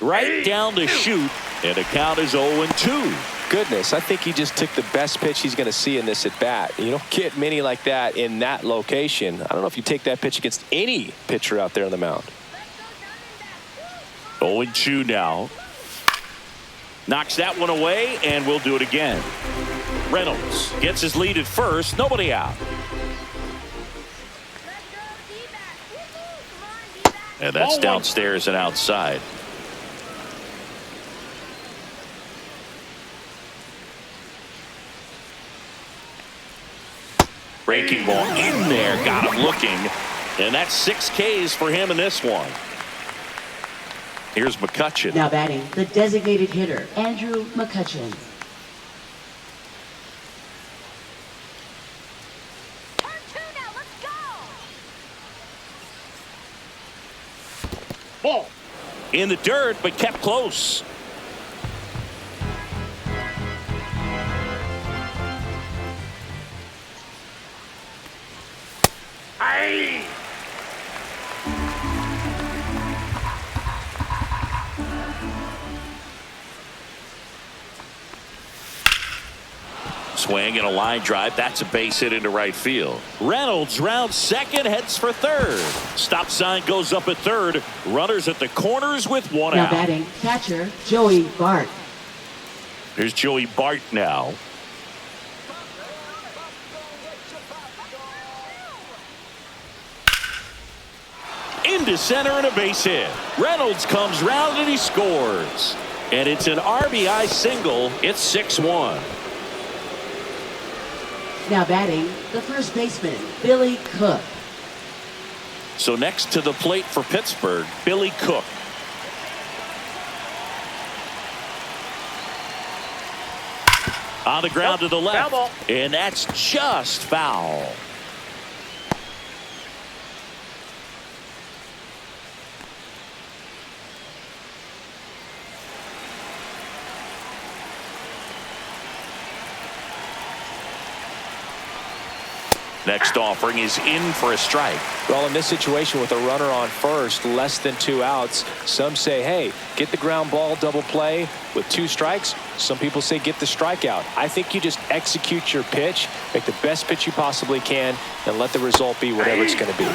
Right down the chute, and the count is 0-2. Goodness, I think he just took the best pitch he's going to see in this at-bat. You don't get many like that in that location. I don't know if you take that pitch against any pitcher out there on the mound. 0-2 now. Knocks that one away, and we'll do it again. Reynolds gets his lead at first. Nobody out. And that's downstairs and outside. Breaking ball in there. Got him looking. And that's 6 Ks for him in this one. Here's McCutchen. Now batting, the designated hitter, Andrew McCutchen. Turn 2 now, let's go. Ball. In the dirt, but kept close. Aye. Swing and a line drive. That's a base hit into right field. Reynolds rounds second, heads for third. Stop sign goes up at third. Runners at the corners with 1 Now out. batting, catcher, Joey Bart. Here's Joey Bart now. Into center and a base hit. Reynolds comes round and he scores. And it's an RBI single. It's 6-1. Now batting, the first baseman, Billy Cook. So next to the plate for Pittsburgh, Billy Cook. On the ground to the left. Foul ball. And that's just foul. Next offering is in for a strike. Well, in this situation with a runner on first, less than 2 outs, some say, hey, get the ground ball double play with 2 strikes. Some people say get the strikeout. I think you just execute your pitch, make the best pitch you possibly can, and let the result be whatever it's going to be.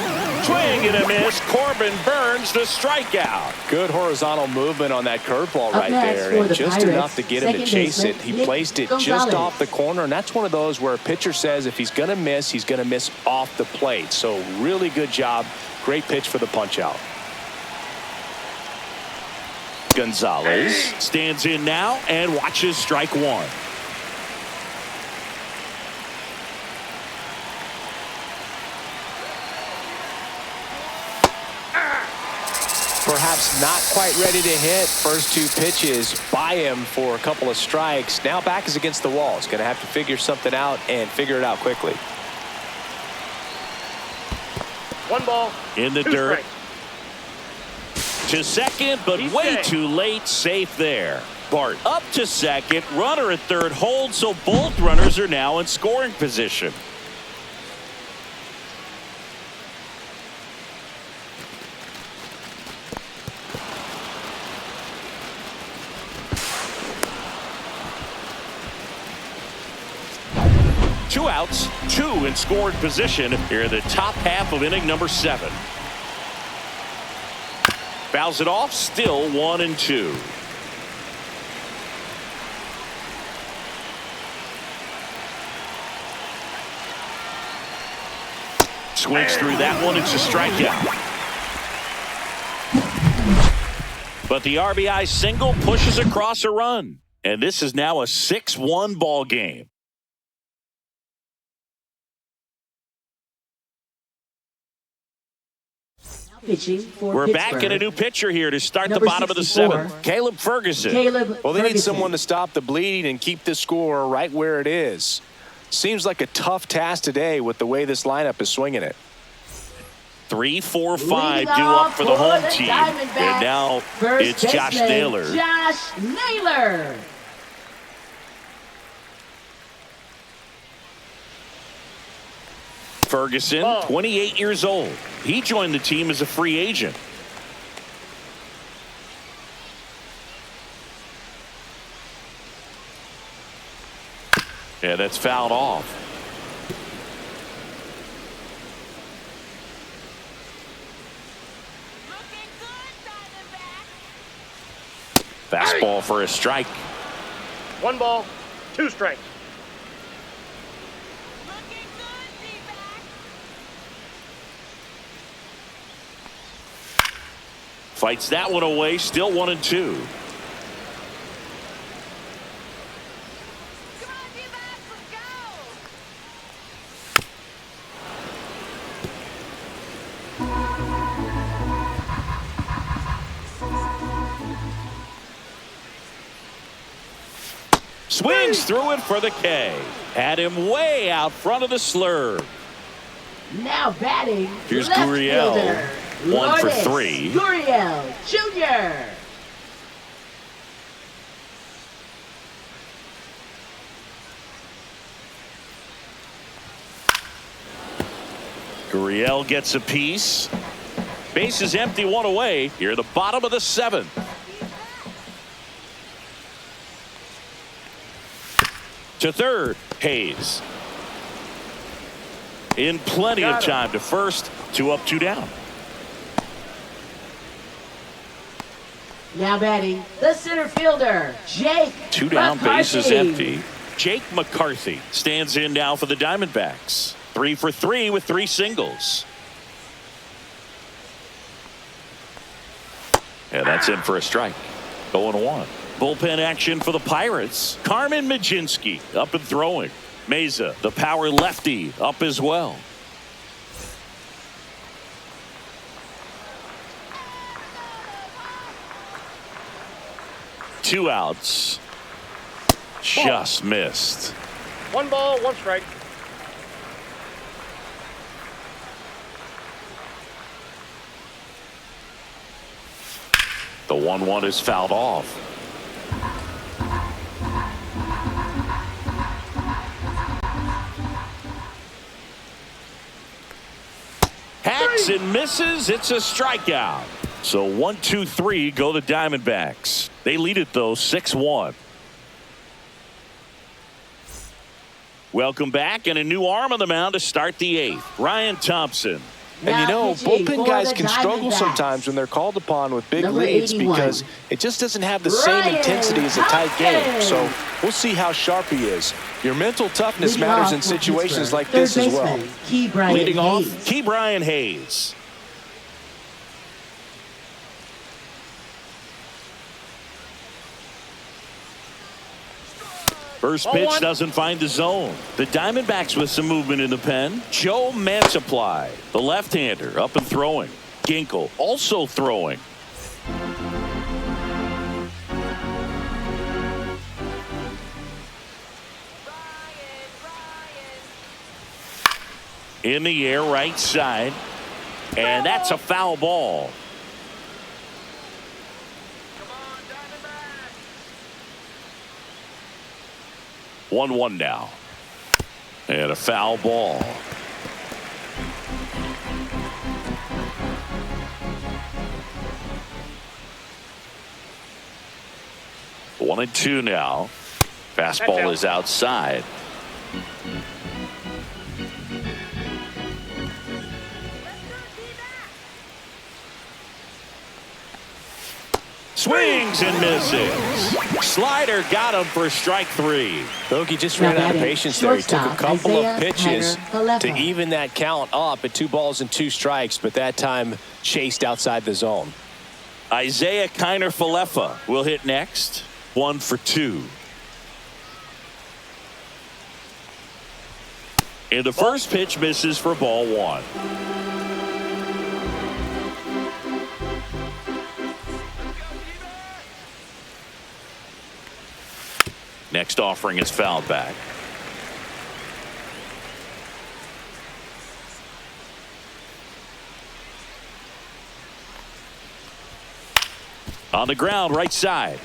Swing and a miss. Corbin Burns the strikeout. Good horizontal movement on that curveball Up right next there, for and the just Pirates, enough to get him to second chase it. baseman, He Nick placed it Gonzalez. just off the corner, and that's one of those where a pitcher says if he's going to miss, he's going to miss off the plate. So really good job. Great pitch for the punch out. Gonzalez stands in now and watches strike 1. Perhaps not quite ready to hit. First 2 pitches by him for a couple of strikes. Now back is against the wall. He's going to have to figure something out and figure it out quickly. 1 ball. In the 2 dirt. strikes. To second, but He's way safe. too late. Safe there. Bart up to second. Runner at third holds, so both runners are now in scoring position. 2 outs, 2 in scoring position here in the top half of inning number 7. Fouls it off, still 1-2. Swings through that one. It's a strikeout. But the RBI single pushes across a run. And this is now a 6-1 ball game. We're back in a new pitcher here to start the bottom of the 7th. Caleb Ferguson. Well, they need someone to stop the bleeding and keep the score right where it is. Seems like a tough task today with the way this lineup is swinging it. 3, 4, 5 due up for the home team. And now it's Josh Naylor. Josh Naylor. Ferguson, 28 years old. He joined the team as a free agent. Yeah, that's fouled off. Looking good, Diamondback. Fastball for a strike. 1 ball, 2 strikes. Looking good, D-back. Fights that one away, still 1-2. Come on, D-back, let's go. Swings through it for the K. Had him way out front of the slurve. Now batting. Here's left Gurriel. fielder, 1 for Lourdes 3. Gurriel Jr. Gurriel gets a piece. Base is empty, 1 away. Here, the bottom of the 7th. To third, Hayes. In plenty of time to first. 2 up, 2 down. Now batting the center fielder, Jake 2 down, base is McCarthy. empty. Jake McCarthy stands in now for the Diamondbacks. 3 for 3 with 3 singles. Yeah, that's in for a strike. 0-1. Bullpen action for the Pirates. Carmen Majinski up and throwing. Meza, the power lefty, up as well. Two outs. Just missed. 1 ball, 1 strike. The 1-1 is fouled off. Hacks and misses. It's a strikeout. So 1, 2, 3 go the Diamondbacks. They lead it though 6-1. Welcome back, and a new arm on the mound to start the 8th. Ryan Thompson. And you know, pitching bullpen for guys the can struggle Diamondbacks. sometimes when they're called upon with big Number leads 81. because it just doesn't have the same Ryan intensity as a tight game. Thompson. So we'll see how sharp he is. Your mental toughness Leading matters off in for situations Pittsburgh, like third this as well. baseman, Key Brian Leading off, Hayes. Key Brian Hayes. First pitch doesn't find the zone. The Diamondbacks with some movement in the pen. Joe Mantiply, the left-hander, up and throwing. Ginkle also throwing. In the air, right side. And that's a foul ball. 1-1 now. And a foul ball. One and two now. Fastball is outside. Swings and misses. Slider got him for strike 3. Bogey just ran out of patience there. He took a couple of pitches Falefa. to even that count up at 2 balls and 2 strikes, but that time chased outside the zone. Isaiah Kiner Falefa will hit next. 1 for 2. And the first pitch misses for ball 1. Next offering is fouled back. On the ground, right side.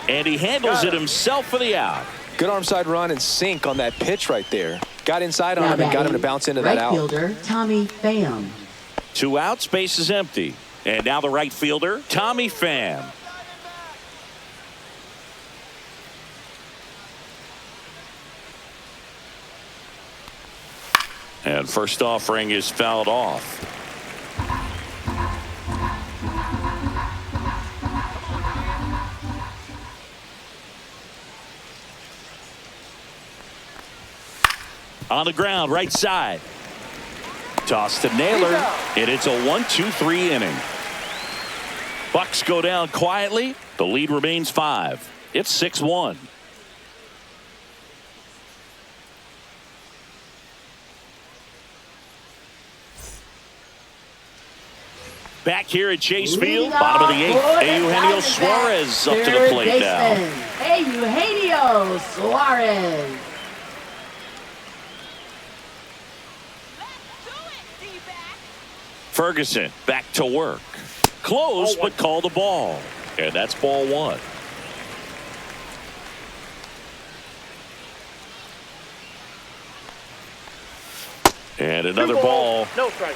And he handles it himself for the out. Good arm side run and sink on that pitch right there. Got inside on Now him and got him batting, to bounce into right that out. fielder Tommy Pham. 2 outs, base is empty. And now the right fielder, Tommy Pham. And first offering is fouled off. On the ground, right side. Toss to Naylor, and it's a 1-2-3 inning. Bucks go down quietly. The lead remains 5. It's 6-1. Back here at Chase Field, bottom of the 8th, Eugenio Suarez up to the plate now. Eugenio Suarez. Let's do it, D-back. Ferguson back to work. Close, but called the ball. And that's ball 1. And another ball. No strike.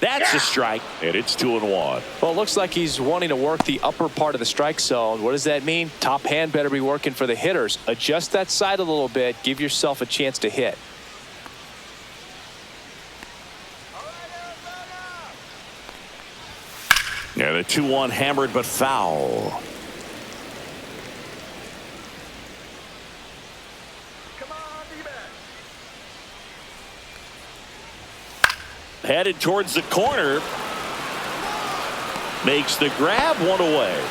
That's a strike, and it's 2-1. Well, it looks like he's wanting to work the upper part of the strike zone. What does that mean? Top hand better be working for the hitters. Adjust that side a little bit. Give yourself a chance to hit. And a 2-1 hammered but foul. Headed towards the corner. Makes the grab, 1 away.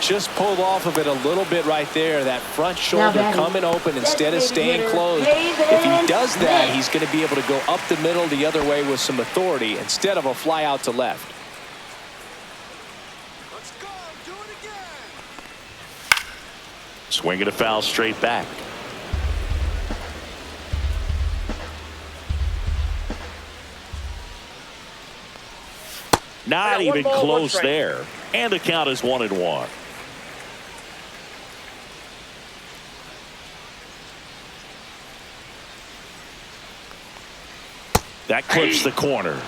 Just pulled off of it a little bit right there. That front shoulder coming open instead of staying closed. If he does that, he's going to be able to go up the middle the other way with some authority instead of a fly out to left. Let's go. Do it again. Swinging a foul straight back. Not even close there. And the count is 1-1. That clips the corner.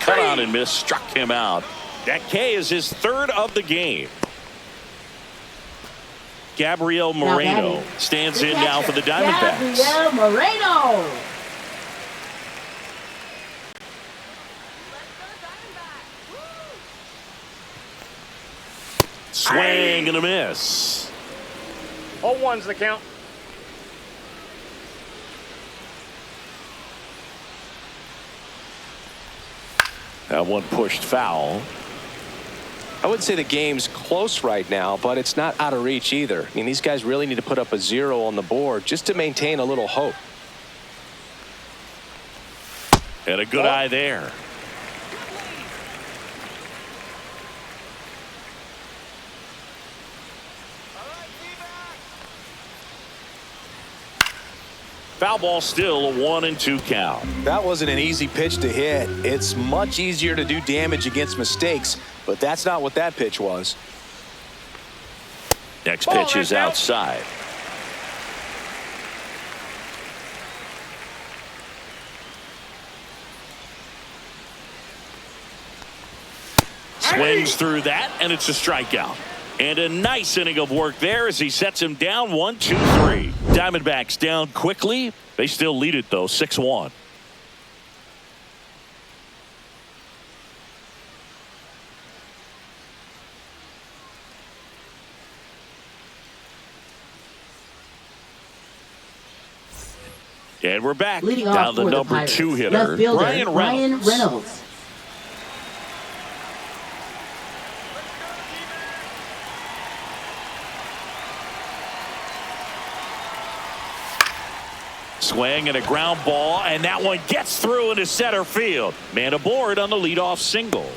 Cut on and miss, struck him out. That K is his 3rd of the game. Gabriel Moreno stands in now for the Diamondbacks. Gabriel Moreno. Let's go Diamondbacks. Woo! Swing and a miss. 0-1's the count. That one pushed foul. I wouldn't say the game's close right now, but it's not out of reach either. I mean, these guys really need to put up a 0 on the board just to maintain a little hope. And a good eye there. Foul ball, still a 1-2 count. That wasn't an easy pitch to hit. It's much easier to do damage against mistakes, but that's not what that pitch was. Next pitch is outside. Swings through that, and it's a strikeout. And a nice inning of work there as he sets him down 1-2-3. Diamondbacks down quickly. They still lead it, though, 6-1. And we're back. Leading down off the for the number Pirates, 2 hitter, left fielder, Ryan Reynolds. Swing and a ground ball, and that one gets through into center field. Man aboard on the leadoff single.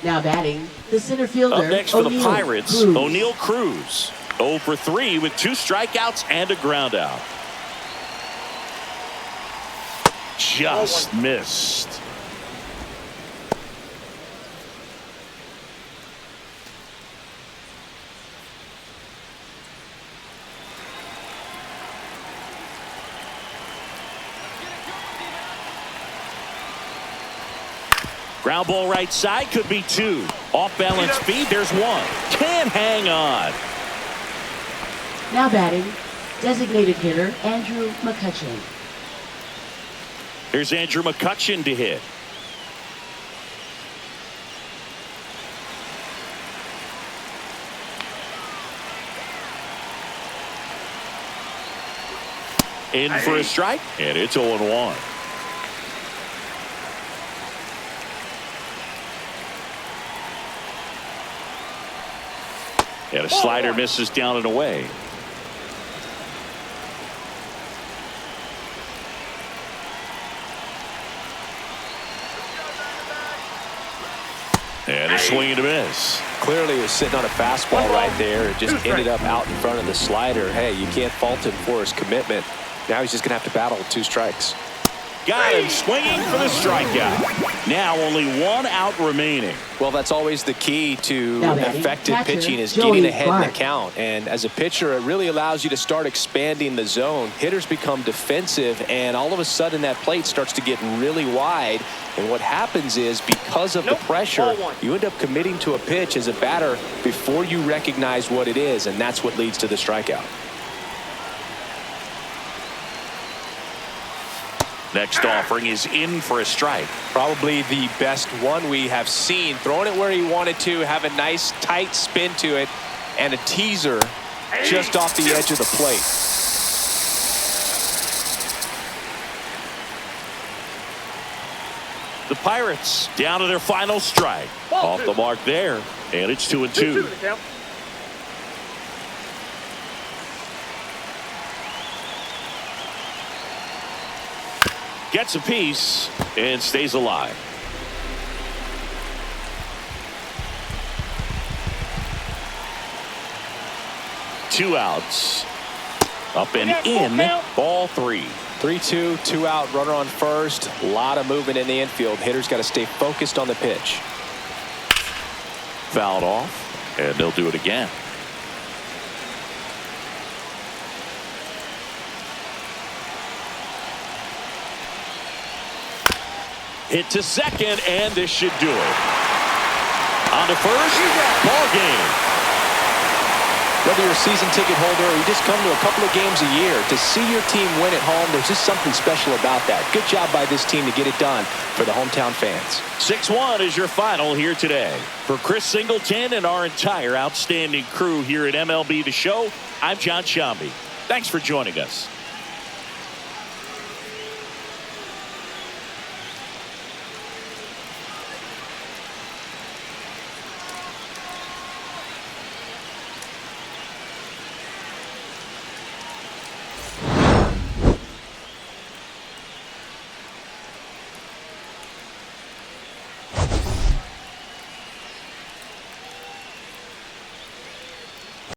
Now batting, the center fielder, Up next for the O'Neal Pirates, Cruz. O'Neal Cruz. 0 for 3 with 2 strikeouts and a ground out. Just missed. Ground ball right side, could be 2. Off balance speed, there's 1. Can't hang on. Now batting, designated hitter, Andrew McCutchen. Here's Andrew McCutchen to hit. In for a strike, and it's 0-1. And a slider misses down and away. And a swing and a miss. Clearly he was sitting on a fastball right there. It just ended up out in front of the slider. Hey, you can't fault him for his commitment. Now he's just going to have to battle with 2 strikes. Got him swinging for the strikeout. Now only 1 out remaining. Well, that's always the key to Now batting, effective catcher, pitching is Joey getting ahead in the Clark. count. And as a pitcher, it really allows you to start expanding the zone. Hitters become defensive, and all of a sudden that plate starts to get really wide. And what happens is, because of the pressure, you end up committing to a pitch as a batter before you recognize what it is, and that's what leads to the strikeout. Next offering is in for a strike. Probably the best one we have seen. Throwing it where he wanted to, have a nice tight spin to it, and a teaser just off the edge of the plate. The Pirates down to their final strike. Off the mark there, and it's 2-2. Gets a piece and stays alive. Two outs. Up and in. Ball 3. 3-2, 2 out, runner on first. A lot of movement in the infield. Hitters got to stay focused on the pitch. Fouled off, and they'll do it again. Hit to second, and this should do it. On to first, ball game. Whether you're a season ticket holder or you just come to a couple of games a year, to see your team win at home, there's just something special about that. Good job by this team to get it done for the hometown fans. 6-1 is your final here today. For Chris Singleton and our entire outstanding crew here at MLB The Show, I'm John Shambi. Thanks for joining us.